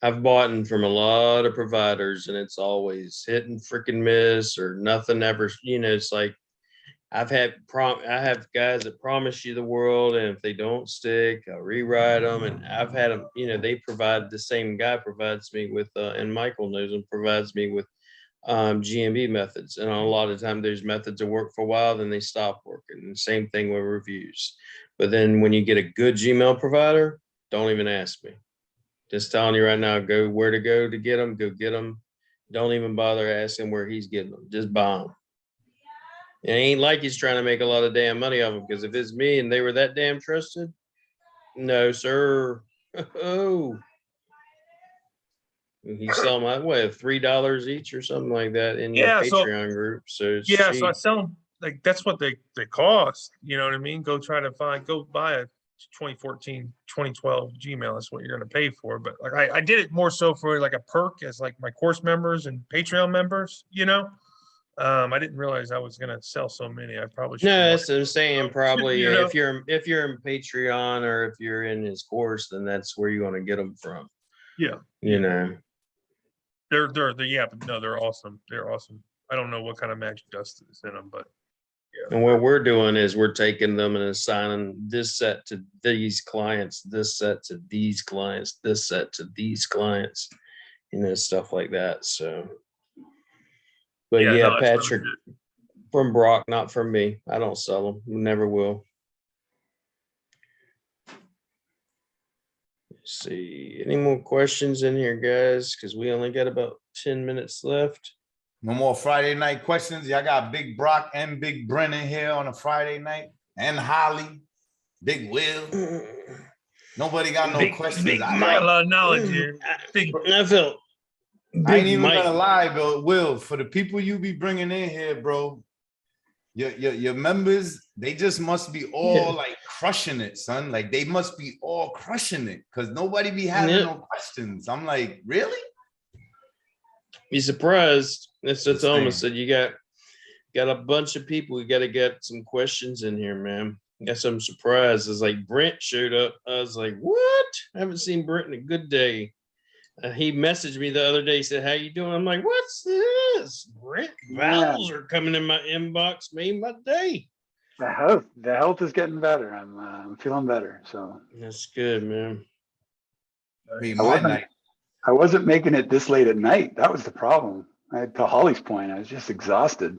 I've bought them from a lot of providers and it's always hit and freaking miss or nothing ever, it's like I have guys that promise you the world, and if they don't stick, I'll rewrite them. And I've had them, the same guy provides me with, and Michael knows him, provides me with GMB methods. And a lot of time there's methods that work for a while, then they stop working. And same thing with reviews. But then when you get a good Gmail provider, don't even ask me. Just telling you right now, go where to go to get them, go get them. Don't even bother asking where he's getting them. Just buy them. It ain't like he's trying to make a lot of damn money off them, because if it's me and they were that damn trusted, no, sir. Oh, he sell them way $3 each or something like that in your Patreon group. So so I sell them like that's what they cost. You know what I mean? Go buy a 2014, 2012 Gmail. That's what you're going to pay for. But like I did it more so for like a perk as like my course members and Patreon members. I didn't realize I was gonna sell so many. I probably should. No, that's what I'm saying. Probably if you're in Patreon or if you're in his course, then that's where you want to get them from. Yeah. They're but no, they're awesome. They're awesome. I don't know what kind of magic dust is in them, but yeah. And what we're doing is we're taking them and assigning this set to these clients, this set to these clients, this set to these clients, stuff like that. So. But Patrick, really from Brock, not from me. I don't sell them. Never will. Let's see. Any more questions in here, guys? Because we only got about 10 minutes left. No more Friday night questions. Y'all got Big Brock and Big Brennan here on a Friday night. And Holly, Big Will. Nobody got no questions. Big a lot of knowledge here. I felt. I ain't even gonna lie, though, Will, for the people you be bringing in here, bro, your members, they just must be all like crushing it, son. Like they must be all crushing it because nobody be having no questions. I'm like, really? Be surprised. That's almost said. You got a bunch of people. You got to get some questions in here, man. Got some surprises. Like Brent showed up. I was like, what? I haven't seen Brent in a good day. He messaged me the other day. He said, how you doing? I'm like, what's this? Brent vowels are coming in my inbox, made my day. The health is getting better. I'm feeling better. So that's good, man. I wasn't making it this late at night. That was the problem. To Holly's point, I was just exhausted.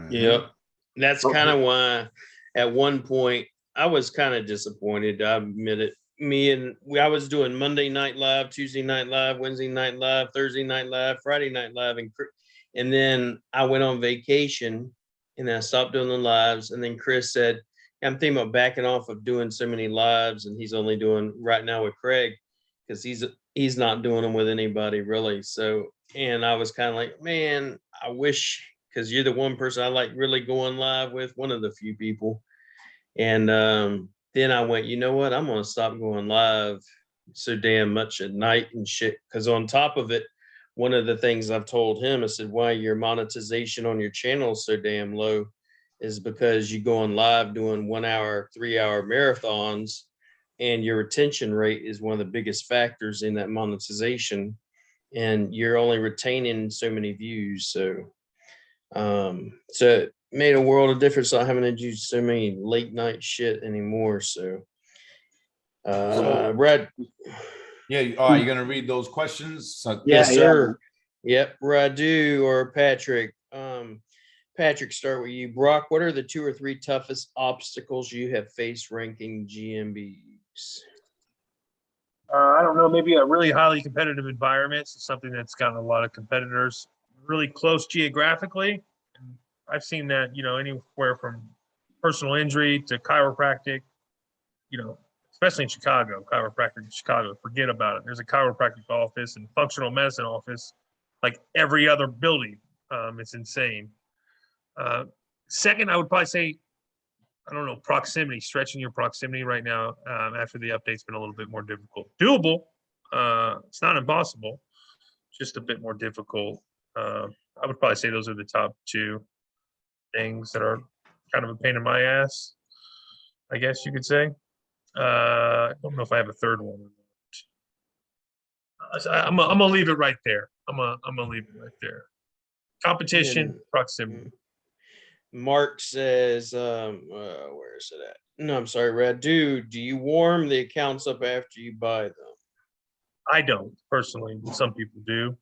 Yep. That's Okay. kind of why at one point I was kind of disappointed. I admit it. I was doing Monday Night Live, Tuesday Night Live, Wednesday Night Live, Thursday Night Live, Friday Night Live, and then I went on vacation and I stopped doing the lives. And then Chris said, I'm thinking about backing off of doing so many lives, and he's only doing right now with Craig because he's not doing them with anybody really. So, and I was kind of like, man, I wish, because you're the one person I like really going live with, one of the few people. And then I went, you know what? I'm gonna stop going live so damn much at night and shit. Because on top of it, one of the things I've told him, I said, why your monetization on your channel is so damn low is because you go on live doing 1 hour, 3 hour marathons, and your retention rate is one of the biggest factors in that monetization. And you're only retaining so many views. So it made a world of difference not having to do so many late night shit anymore. So Brad. Yeah. Are you gonna read those questions? Yes, sir. Yep, Radu or Patrick. Patrick, start with you. Brock, what are the 2 or 3 toughest obstacles you have faced ranking GMBs? I don't know, maybe a really highly competitive environment, so something that's got a lot of competitors, really close geographically. And I've seen that, anywhere from personal injury to chiropractic, especially in Chicago, chiropractic in Chicago, forget about it. There's a chiropractic office and functional medicine office, like every other building. It's insane. Second, I would probably say, I don't know, proximity, stretching your proximity right now after the update's been a little bit more difficult. Doable. It's not impossible, just a bit more difficult. I would probably say those are the top 2 things that are kind of a pain in my ass, I guess you could say. I don't know if I have a third one. I'm gonna leave it right there. I'm gonna leave it right there. Competition, proximity. Mark says, where is it at? No, I'm sorry, Radu. Do you warm the accounts up after you buy them? I don't personally. Some people do.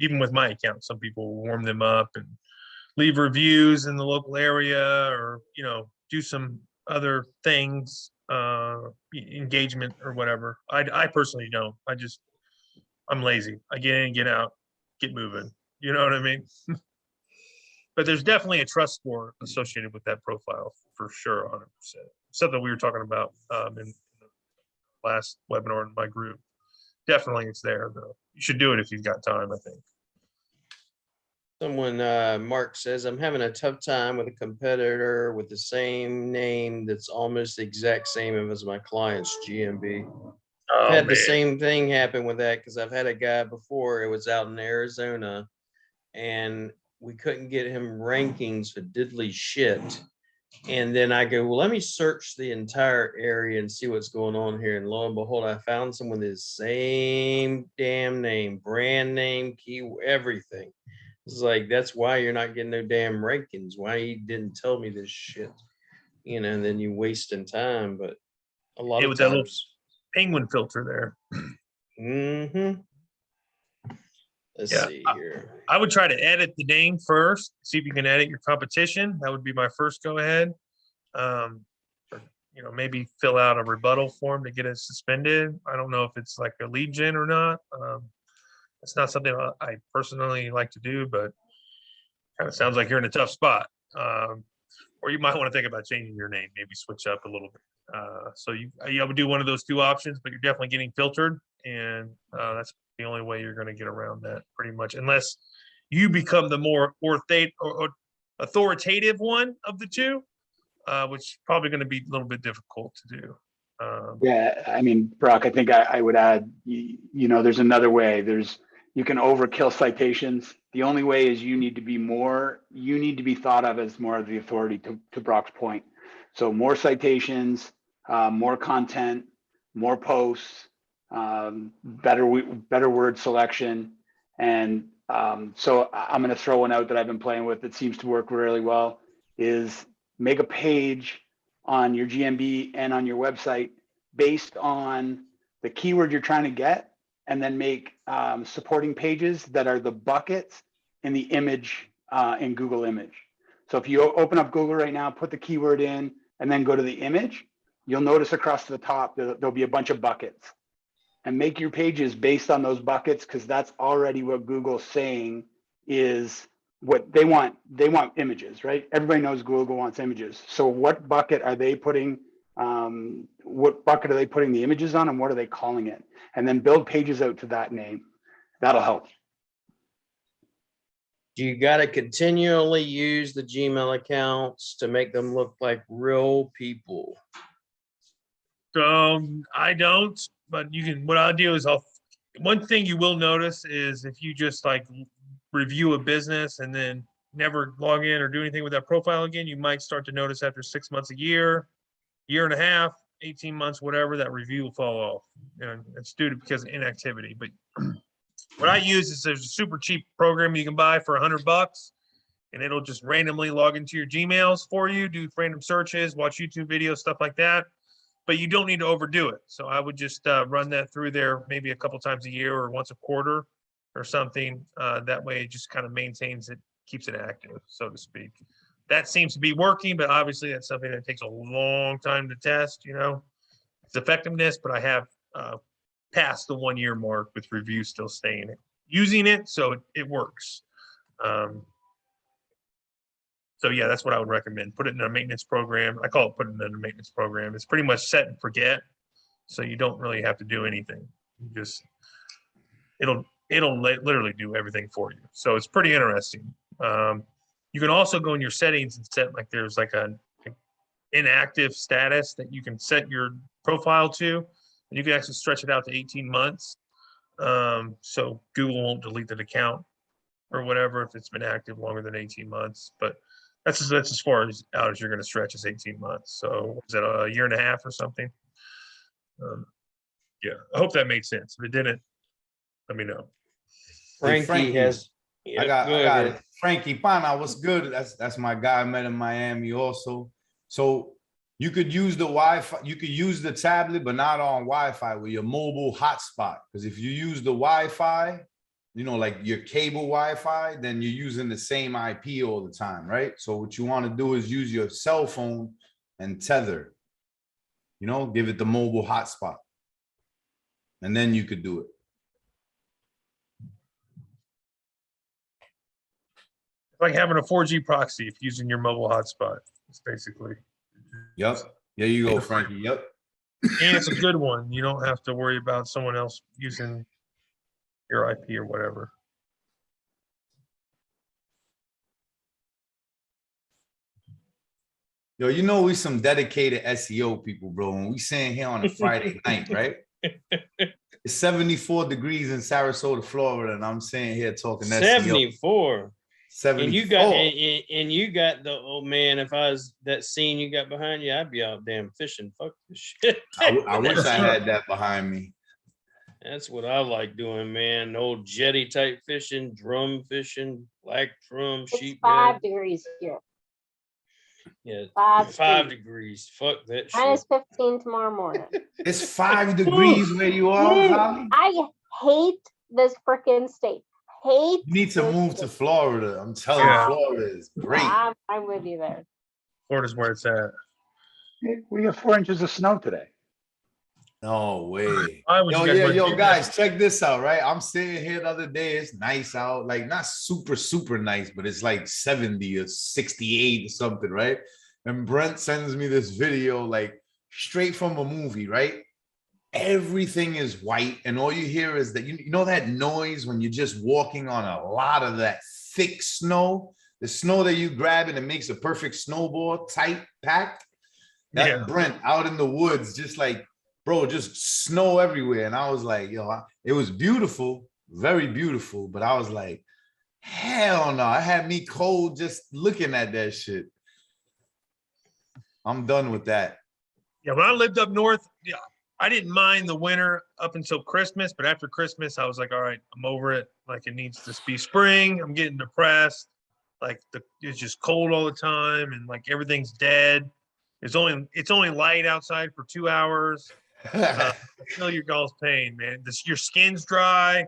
Even with my account, some people warm them up and leave reviews in the local area, or do some other things, engagement or whatever. I personally don't. I'm lazy. I get in, get out, get moving. You know what I mean? But there's definitely a trust score associated with that profile for sure, 100%. Something we were talking about in the last webinar in my group. Definitely it's there, though. You should do it if you've got time, I think. Someone, Mark says, I'm having a tough time with a competitor with the same name that's almost the exact same as my client's GMB. I've had the same thing happen with that because I've had a guy before. It was out in Arizona, and we couldn't get him rankings for diddly shit. And then I go, well, let me search the entire area and see what's going on here. And lo and behold, I found someone with the same damn name, brand name, key, everything. It's like, that's why you're not getting no damn rankings. Why you didn't tell me this shit? And then you wasting time. But a lot of with times, that little penguin filter there. Mm-hmm. Let's see here. I would try to edit the name first. See if you can edit your competition. That would be my first go ahead. Maybe fill out a rebuttal form to get it suspended. I don't know if it's like a lead gen or not. It's not something I personally like to do, but kind of sounds like you're in a tough spot. Or you might want to think about changing your name, maybe switch up a little bit. So I would do one of those 2 options, but you're definitely getting filtered, and that's the only way you're going to get around that, pretty much, unless you become the more authoritative one of the 2, which is probably going to be a little bit difficult to do. Yeah, I mean, Brock, I think I would add, there's another way. You can overkill citations. The only way is you need to be thought of as more of the authority, to Brock's point. So more citations, more content, more posts, better word selection. And so I'm going to throw one out that I've been playing with that seems to work really well, is make a page on your GMB and on your website based on the keyword you're trying to get and then make supporting pages that are the buckets in the image in Google Image. So if you open up Google right now, put the keyword in, and then go to the image, you'll notice across the top, there'll be a bunch of buckets. And make your pages based on those buckets, because that's already what Google's saying is what they want. They want images, right? Everybody knows Google wants images. So what bucket are they putting? What bucket are they putting the images on, and what are they calling it? And then build pages out to that name. That'll help. You got to continually use the Gmail accounts to make them look like real people. So I don't, but you can, what I'll do is one thing you will notice is if you just like review a business and then never log in or do anything with that profile again, you might start to notice after 6 months, a year and a half, 18 months, whatever, that review will fall off. And it's due to because of inactivity. But what I use is there's a super cheap program you can buy for $100, and it'll just randomly log into your Gmails for you, do random searches, watch YouTube videos, stuff like that. But you don't need to overdo it. So I would just run that through there maybe a couple times a year or once a quarter or something. That way it just kind of maintains it, keeps it active, so to speak. That seems to be working, but obviously that's something that takes a long time to test, you know, its effectiveness, but I have past the 1 year mark with reviews still staying using it, so it works. So yeah, that's what I would recommend. Put it in a maintenance program. I call it put it in a maintenance program. It's pretty much set and forget, so you don't really have to do anything. You just it'll literally do everything for you. So it's pretty interesting. You can also go in your settings and set like there's like an inactive status that you can set your profile to, and you can actually stretch it out to 18 months. So Google won't delete that account or whatever if it's been active longer than 18 months. But that's as far as out as you're going to stretch is 18 months. So is that a year and a half or something? Yeah, I hope that made sense. If it didn't, let me know. Frankie has. I Yeah, got go ahead. it. Frankie Pana, what's good? That's my guy I met in Miami also. So you could use the Wi-Fi, you could use the tablet, but not on Wi-Fi with your mobile hotspot. Because if you use the Wi-Fi, you know, like your cable Wi-Fi, then you're using the same IP all the time, right? So what you want to do is use your cell phone and tether, you know, give it the mobile hotspot. And then you could do it. It's like having a 4G proxy if using your mobile hotspot. It's basically. Yep. There you go, Frankie. Yep. And it's a good one. You don't have to worry about someone else using your IP or whatever. Yo, you know we some dedicated SEO people, bro. When we sitting here on a Friday night, right? It's 74 degrees in Sarasota, Florida, and I'm sitting here talking SEO. 74. 74. And you got the old man. If I was that scene you got behind you, I'd be out damn fishing. Fuck this shit. I wish I had that behind me. That's what I like doing, man. Old jetty type fishing, drum fishing, black drum, It's sheep. 5 degrees here. Yeah, 5 degrees. Fuck that shit. Minus 15 tomorrow morning. It's 5 degrees where you are, Holly. I hate this freaking state. You need to move to Florida. I'm telling you, Florida is great. I'm with you there. Florida's where it's at. We got 4 inches of snow today. No way. Yo, guys, check this out, right? I'm sitting here the other day. It's nice out, like not super nice, but it's like 70 or 68 or something, right? And Brent sends me this video, like straight from a movie, right? Everything is white, and all you hear is that you know that noise when you're just walking on a lot of that thick snow, the snow that you grab and it makes a perfect snowball, tight packed. That Brent out in the woods, just like, bro, just snow everywhere. And I was like, yo, it was beautiful, very beautiful, but I was like, hell no, it had me cold just looking at that shit. I'm done with that. Yeah, when I lived up north, yeah, I didn't mind the winter up until Christmas, but after Christmas, I was like, all right, I'm over it. Like, it needs to be spring. I'm getting depressed. Like, it's just cold all the time, and like everything's dead. It's only light outside for 2 hours. I feel your guys' pain, man. Your skin's dry.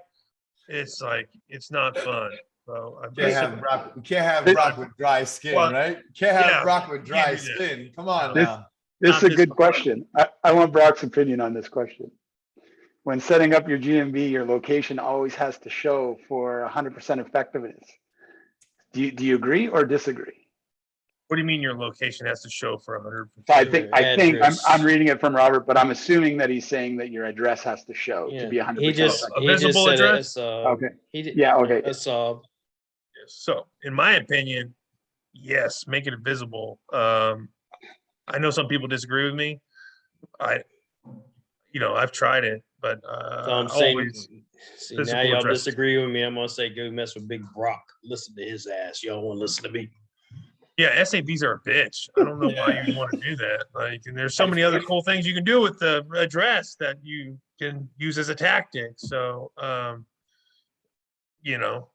It's like, it's not fun. So I'm Can't just, have Brock. We can't have Brock with dry skin, Well, right? Can't have yeah, Brock with can't dry do that. skin. Come on This- now. This is a Not good this- question. I want Brock's opinion on this question. When setting up your GMB, your location always has to show for 100% effectiveness. Do you agree or disagree? what do you mean your location has to show for 100%? So I think Address. I'm reading it from Robert, but I'm assuming that he's saying that your address has to show to be 100%. He just effective. A visible said it address? as, Okay. He Yeah, okay. A sub. So in my opinion, yes, make it visible. I know some people disagree with me. I've tried it, but So I'm saying, always see, now physical y'all address. disagree with me. I'm gonna say go mess with Big Brock. Listen to his ass. Y'all want to listen to me? Yeah, SABs are a bitch. I don't know why you want to do that. Like, and there's so many other cool things you can do with the address that you can use as a tactic. So,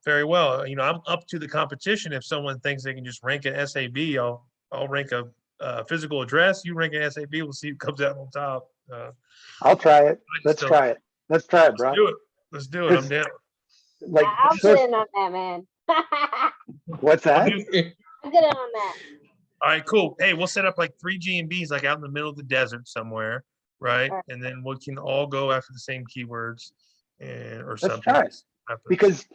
very well. I'm up to the competition. If someone thinks they can just rank an SAB, I'll rank a physical address. You rank an SAB. We'll see who comes out on top. I'll try it. I just Let's don't- try it. Let's try it, Let's bro. do it. Let's do it. I'm down. Like, I'll so- get in on that, man. what's that? I'll get in on that. All right, cool. Hey, we'll set up like 3 GMBs, like out in the middle of the desert somewhere, right? Alright. And then we can all go after the same keywords or Let's something. try it. After- Because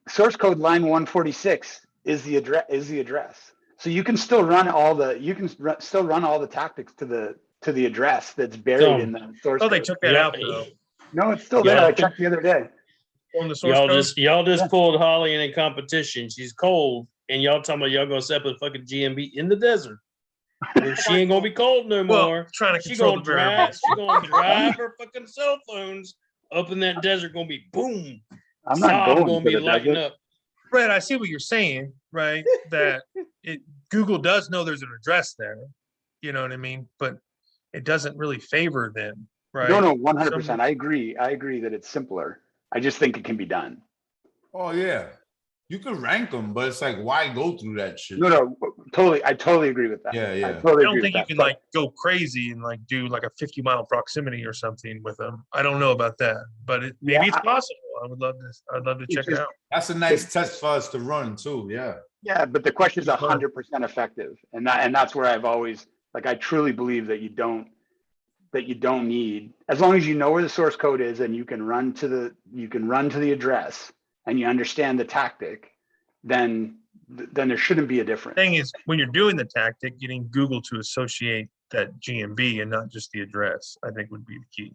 source code line 146 is the address. So you can still run all the tactics to the address that's buried in the source Oh, they code. took that Yeah. out though. No, it's still there. Yeah. I checked the other day. On the source code. Y'all just Yeah. pulled Holly in a competition. She's cold, and y'all talking about y'all gonna set up a fucking GMB in the desert. Well, she ain't gonna be cold no Well, more. trying to She control gonna the variables. drive. She gonna drive her fucking cell phones up in that desert. Gonna be boom. I'm not Saab going gonna to be the lighting desert. up. Brett, I see what you're saying, right? That Google does know there's an address there. You know what I mean? But it doesn't really favor them, right? No, 100%. I agree that it's simpler. I just think it can be done. Oh yeah, you could rank them, but it's like, why go through that shit? No, totally. I totally agree with that. Yeah, yeah. I totally I don't agree think with you that. can But like go crazy and like do like a 50-mile proximity or something with them. I don't know about that, but maybe Yeah, it's possible. I'd love to It's check it just- out. That's a nice test for us to run too. Yeah. yeah, but the question is It's fun. 100% effective, and that's where I've always I truly believe that you don't need, as long as you know where the source code is and you can run to the address and you understand the tactic, then there shouldn't be a difference. Thing is, when you're doing the tactic, getting Google to associate that GMB and not just the address, I think would be the key.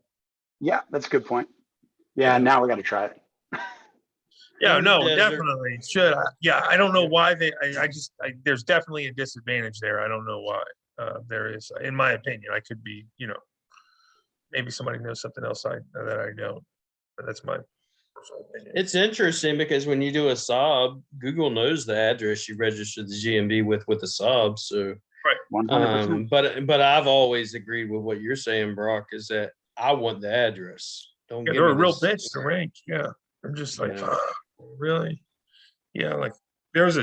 Yeah, that's a good point. Yeah, now we got to try it. Yeah, In the no, desert. definitely should. I don't know why there's definitely a disadvantage there. I don't know why there is, in my opinion. I could be, maybe somebody knows something else that I don't, but that's my personal opinion. It's interesting because when you do a sob, Google knows the address you registered the GMB with a sob. So, 100%. but I've always agreed with what you're saying, Brock, is that I want the address. Don't Yeah, give they're a me real this- bitch to rank. Yeah, I'm just like, Yeah. really? Yeah, like there's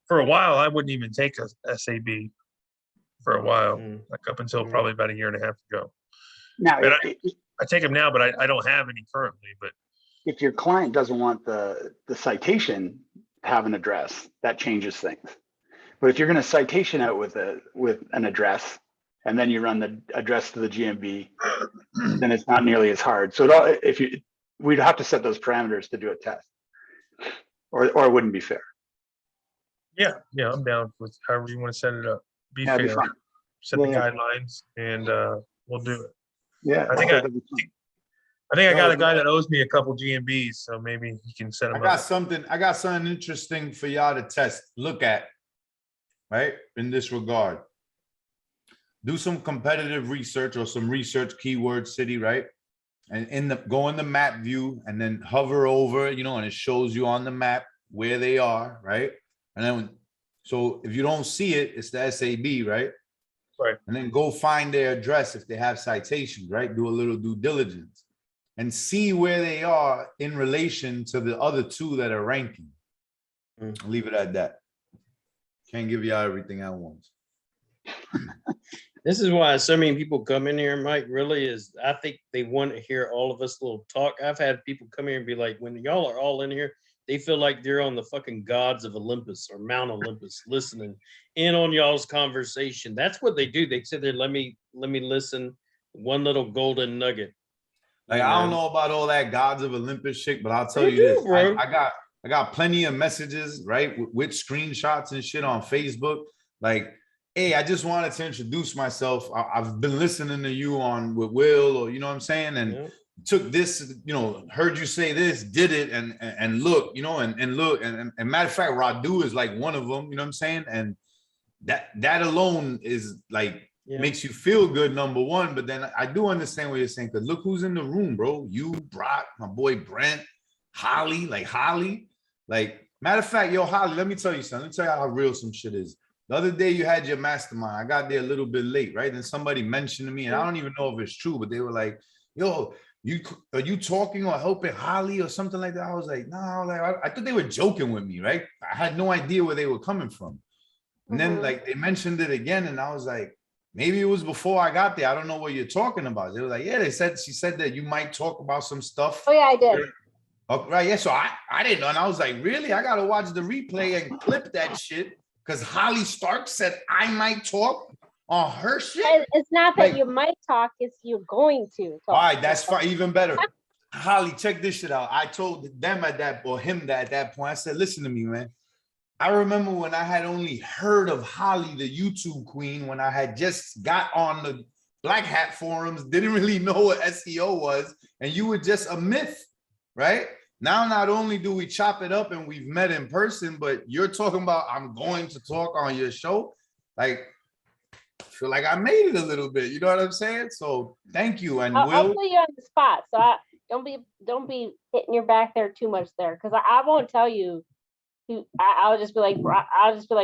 for a while I wouldn't even take a SAB for a while, Mm. like up until Mm. probably about a year and a half ago. Now, But I take them now, but I don't have any currently. But if your client doesn't want the citation to have an address, that changes things. But if you're going to citation out with an address and then you run the address to the GMB, then it's not nearly as hard. So we'd have to set those parameters to do a test, or it wouldn't be fair. yeah, I'm down with however you want to set it up. Be Yeah, it'd be fair, fun. set Yeah, the yeah. guidelines, and we'll do it. Yeah, I think that'd be fun. I think I got No, a guy that owes me a couple GMBs, so maybe he can set I them got up. something interesting for y'all to look at, right? In this regard. Do some competitive research or some research keyword city, right? And go in the map view and then hover over, and it shows you on the map where they are, right? And then, so if you don't see it, it's the SAB, right? Right. And then go find their address if they have citations, right? Do a little due diligence and see where they are in relation to the other two that are ranking. Mm. I'll leave it at that. Can't give you everything at once. This is why so many people come in here, Mike, really is, I think they want to hear all of us little talk. I've had people come here and be like, when y'all are all in here, they feel like they're on the fucking gods of Olympus or Mount Olympus listening in on y'all's conversation. That's what they do. They sit there, let me listen, one little golden nugget. Like, I don't know about all that gods of Olympus shit, but I'll tell They you do, this. bro. I got plenty of messages, right, with screenshots and shit on Facebook. Like, hey, I just wanted to introduce myself. I've been listening to you on with Will, or you know what I'm saying, and took this, you know, heard you say this, did it, and look, you know, and look, and matter of fact, Radu is like one of them, you know what I'm saying, and that alone is like makes you feel good, number one. But then I do understand what you're saying, because look who's in the room, bro. You, Brock, my boy Brent, Holly, like matter of fact, yo, Holly, let me tell you something. Let me tell you how real some shit is. The other day you had your mastermind. I got there a little bit late, right? And somebody mentioned to me, and I don't even know if it's true, but they were like, yo, are you talking or helping Holly or something like that? I was like, no, I thought they were joking with me, right? I had no idea where they were coming from. And then like they mentioned it again, and I was like, maybe it was before I got there. I don't know what you're talking about. They were like, yeah, she said that you might talk about some stuff. Oh yeah, I did. Oh, right, yeah. So I didn't know, and I was like, really? I gotta watch the replay and clip that shit, because Holly Stark said I might talk on her shit. It's not that like, you might talk; it's you're going to talk. All right, that's fine. Even better. Holly, check this shit out. I told them at that point. I said, listen to me, man. I remember when I had only heard of Holly, the YouTube queen, when I had just got on the Black Hat forums, didn't really know what SEO was, and you were just a myth, right? Now, not only do we chop it up and we've met in person, but you're talking about I'm going to talk on your show. Like, I feel like I made it a little bit. You know what I'm saying? So thank you. And I'll put you on the spot. So don't be hitting your back there too much there, because I won't tell you. I'll just be like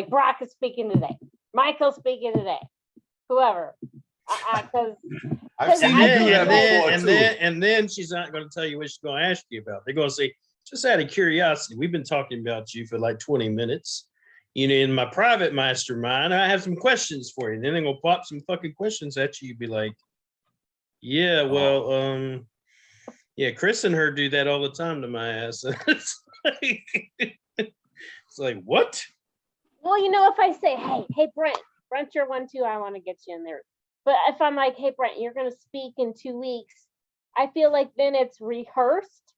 Brock is speaking today. Michael's speaking today. Whoever. Because I've seen you do that before too. And then she's not going to tell you what she's going to ask you about. They're going to say, just out of curiosity, we've been talking about you for like 20 minutes. You know, in my private mastermind, I have some questions for you. And then they're going to pop some fucking questions at you. You'd be like, yeah, well, yeah, Chris and her do that all the time to my ass. It's like, what? Well, you know, if I say, hey, Brent, you're one too, I want to get you in there. But if I'm like, hey, Brent, you're going to speak in 2 weeks, I feel like then it's rehearsed.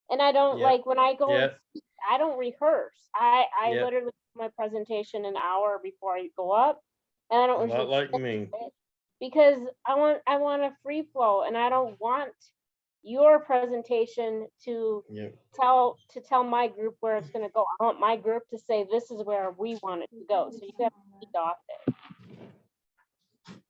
And I don't like when I go, and speak, I don't rehearse. I literally do my presentation an hour before I go up. And I don't usually like me. Because I want a free flow, and I don't want your presentation to tell my group where it's going to go. I want my group to say this is where we want it to go. So you have to lead off it.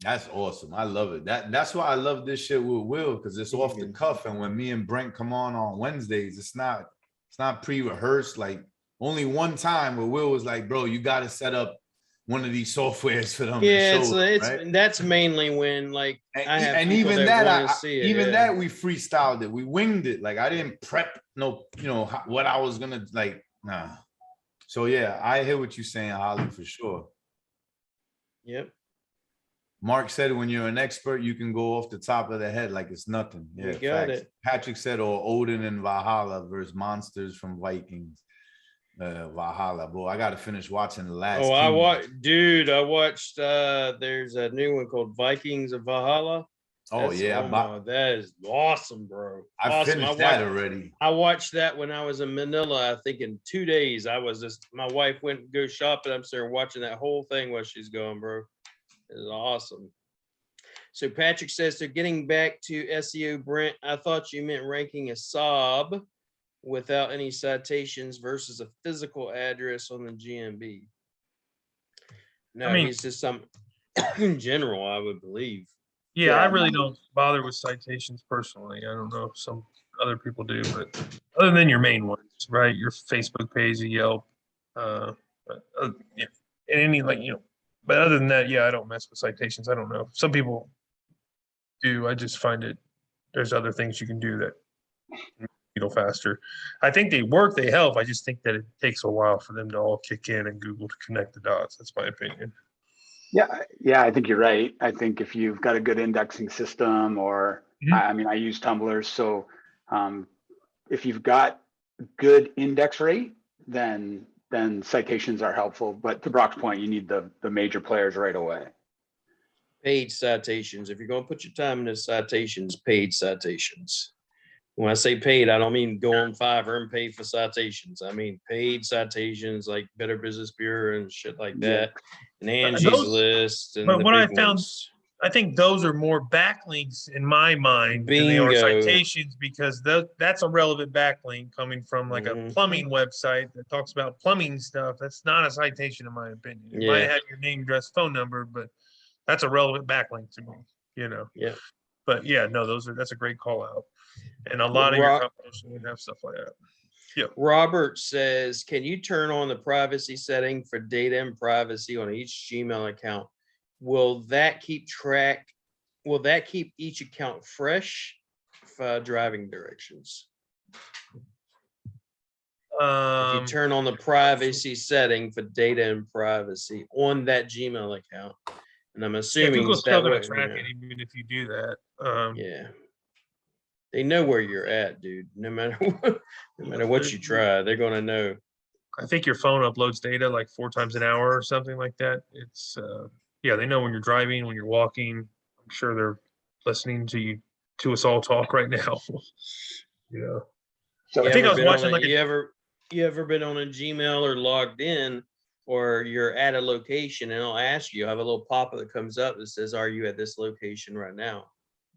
That's awesome. I love it. That's why I love this shit with Will, because it's off the cuff. And when me and Brent come on Wednesdays, it's not pre-rehearsed. Like only one time where Will was like, bro, you got to set up one of these softwares for them. Yeah, right? That's mainly when like I have and even that we freestyled it. We winged it. Like I didn't prep what I was gonna like. Nah. So yeah, I hear what you're saying, Holly, for sure. Yep. Mark said, when you're an expert, you can go off the top of the head like it's nothing. Yeah, you got it. Patrick said, or Odin and Valhalla versus monsters from Vikings. Valhalla, boy, I got to finish watching the last. I watched. There's a new one called Vikings of Valhalla. That is awesome, bro. I finished that already. I watched that when I was in Manila. I think in 2 days. My wife went to go shopping. I'm there watching that whole thing while she's going, bro. It is awesome. So Patrick says, so getting back to SEO, Brent, I thought you meant ranking a SOB without any citations versus a physical address on the GMB. No, I mean, it's just some in general, I would believe. Yeah, I really don't bother with citations personally. I don't know if some other people do, but other than your main ones, right? Your Facebook page, Yelp, and any but other than that, I don't mess with citations. I don't know. Some people do. I just find there's other things you can do that faster. I think they work, they help. I just think that it takes a while for them to all kick in and Google to connect the dots. That's my opinion. Yeah, I think you're right. I think if you've got a good indexing system, or Mhm. I mean, I use tumblers, so if you've got good index rate, then citations are helpful. But to Brock's point, you need the major players right away. Paid citations. If you're going to put your time into citations, paid citations. When I say paid, I don't mean go on Fiverr and pay for citations. I mean paid citations like Better Business Bureau and shit like that, and Angie's those- List and but the what I big found- ones. I think those are more backlinks in my mind than they are Bingo. citations, because that's a relevant backlink coming from like a Mhm. plumbing website that talks about plumbing stuff. That's not a citation in my opinion. It might Yeah. have your name, address, phone number, but that's a relevant backlink to me, you know? Yeah. But yeah, no, that's a great call out. And a lot of your competition would have stuff like that. Robert says, can you turn on the privacy setting for data and privacy on each Gmail account? Will that keep each account fresh for driving directions? If you turn on the privacy setting for data and privacy on that Gmail account, and I'm assuming Google's still that going way, to track it even if you do that. yeah. They know where you're at, dude. No matter what you try, they're gonna know. I think your phone uploads data like 4 times an hour or something like that. It's yeah, they know when you're driving, when you're walking. I'm sure they're listening to us all talk right now. Yeah. So I think I was watching like you ever been on a Gmail or logged in, or you're at a location and it'll ask you, have a little pop-up that comes up that says, are you at this location right now?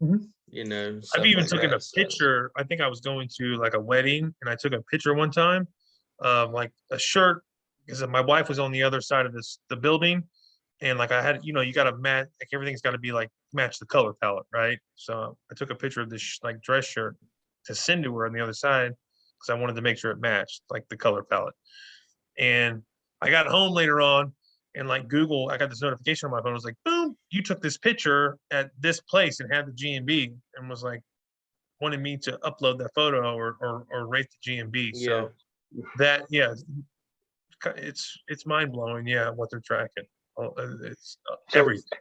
Mhm. You know, I've even like taken that, a picture. I think I was going to like a wedding and I took a picture one time of like a shirt, because my wife was on the other side of the building, and like I had, you got to match, like everything's got to be like match the color palette, right? So I took a picture of this like dress shirt to send to her on the other side because I wanted to make sure it matched like the color palette. And I got home later on, and like Google, I got this notification on my phone. It was like, boom, you took this picture at this place and had the GMB, and was like wanted me to upload that photo or rate the GMB. Yeah. So that, yeah, it's mind blowing. Yeah, what they're tracking. It's everything.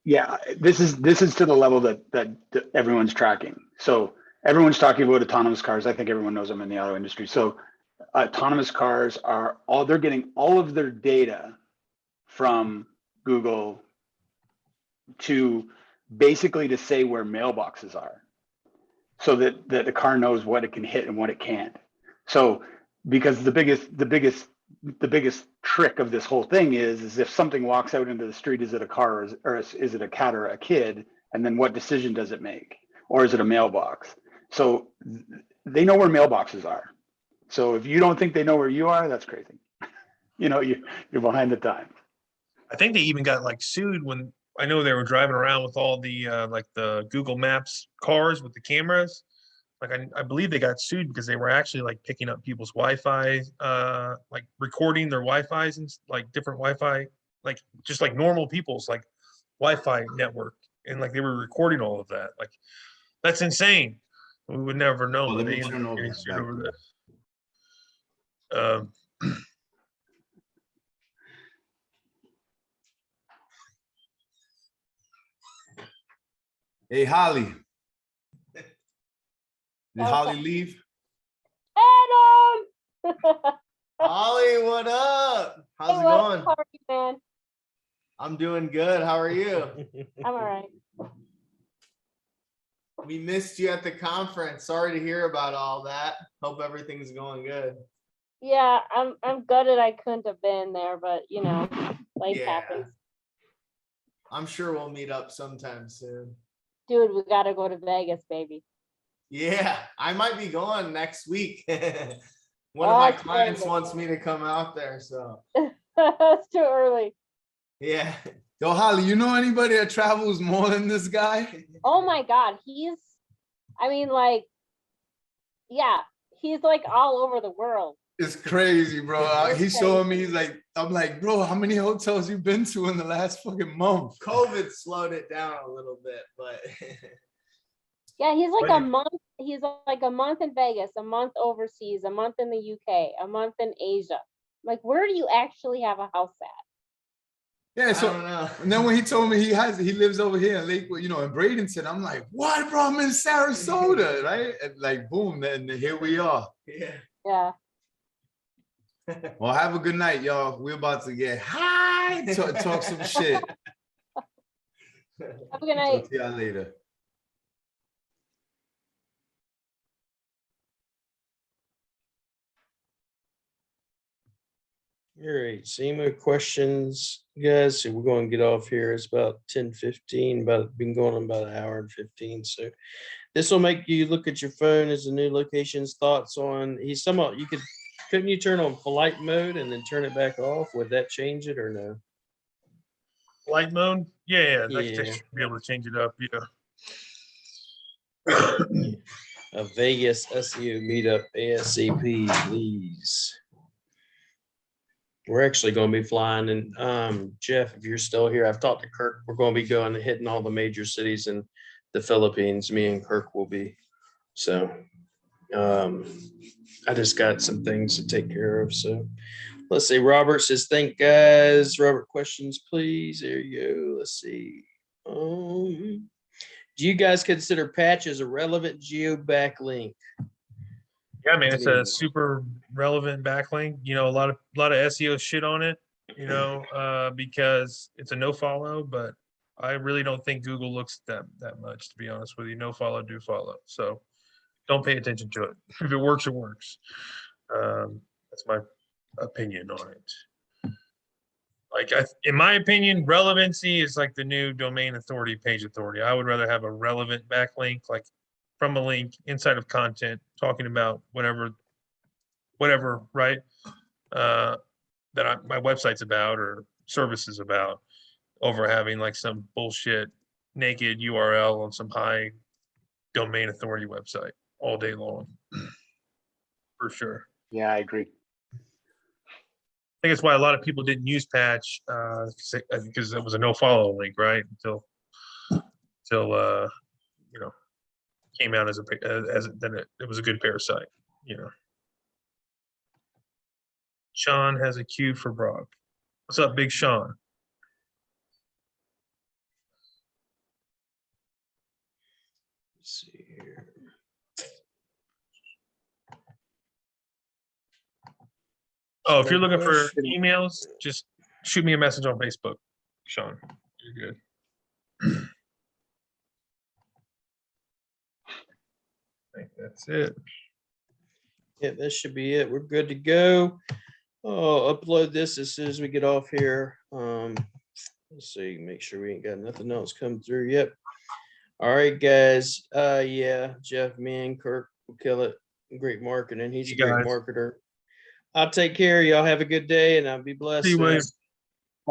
Yeah, this is to the level that everyone's tracking. So everyone's talking about autonomous cars. I think everyone knows I'm in the auto industry. So autonomous cars they're getting all of their data from Google to basically to say where mailboxes are, so that the car knows what it can hit and what it can't. So because the biggest trick of this whole thing is if something walks out into the street, is it a car or is it a cat or a kid? And then what decision does it make? Or is it a mailbox? So they know where mailboxes are. So if you don't think they know where you are, that's crazy. You're behind the times. I think they even got like sued when I know they were driving around with all the like the Google Maps cars with the cameras. Like I believe they got sued because they were actually like picking up people's Wi-Fi, like recording their Wi-Fi's and like different Wi-Fi, like just like normal people's like Wi-Fi network, and like they were recording all of that. Like that's insane. We would never know, but they ended up getting sued over that. Hey, Holly. Did Holly leave? Adam! Holly, what up? How's Hey, it going? How are you, man? I'm doing good. How are you? I'm all right. We missed you at the conference. Sorry to hear about all that. Hope everything's going good. Yeah, I'm gutted I couldn't have been there, but life happens. I'm sure we'll meet up sometime soon. Dude, we gotta go to Vegas, baby. Yeah, I might be going next week. One of my clients wants me to come out there, so. It's too early. Yeah. Yo, Holly, you know anybody that travels more than this guy? Oh my God, he's like all over the world. It's crazy, bro. He's showing me, I'm like, bro, how many hotels you been to in the last fucking month? COVID slowed it down a little bit, but. Yeah, he's like a month. He's like a month in Vegas, a month overseas, a month in the UK, a month in Asia. Like, where do you actually have a house at? Yeah, I so don't know. and then when he told me he lives over here in Lakewood, you know, in Bradenton, I'm like, what, bro? I'm in Sarasota, right? And like, boom, then here we are. Yeah. Yeah. Well, have a good night, y'all. We're about to get high, talk some shit. Have a good night. Talk to y'all later. All right, see more questions, guys. So we're going to get off here. It's about 10:15. Been going on about an hour and 15. So this will make you look at your phone as the new locations. Thoughts on? He's somewhat. Couldn't you turn on flight mode and then turn it back off? Would that change it or no? Light mode? Yeah. They Yeah. should be able to change it up. Yeah. A Vegas SEO meetup ASAP, please. We're actually going to be flying, and Jeff, if you're still here, I've talked to Kirk. We're going to be going and hitting all the major cities in the Philippines. Me and Kirk will be. So I just got some things to take care of. So let's see. Robert says, "Thank guys." Robert, questions, please. There you go. Let's see. Do you guys consider patch as a relevant geo backlink? Yeah, man, it's a super relevant backlink. You know, a lot of SEO shit on it. You know, because it's a no follow, but I really don't think Google looks that much, to be honest with you. No follow, do follow. So don't pay attention to it. If it works, it works. That's my opinion on it. Like, in my opinion, relevancy is like the new domain authority, page authority. I would rather have a relevant backlink, like from a link inside of content, talking about whatever, right? That my website's about or service is about, over having like some bullshit naked URL on some high domain authority website all day long. For sure. Yeah, I agree. I think that's why a lot of people didn't use patch because it was a no follow link, right? Until you know, came out as it was a good parasite, you know. Sean has a cue for Brock. What's up, Big Sean? Let's see here. Oh, if you're looking for emails, just shoot me a message on Facebook, Sean. You're good. I think that's it. Yeah, that should be it. We're good to go. I'll upload this as soon as we get off here. Let's see, make sure we ain't got nothing else come through yet. All right, guys. Yeah, Jeff, me and Kirk will kill it. Great marketing. He's a great marketer. I'll take care. Y'all have a good day and I'll be blessed. See you, William.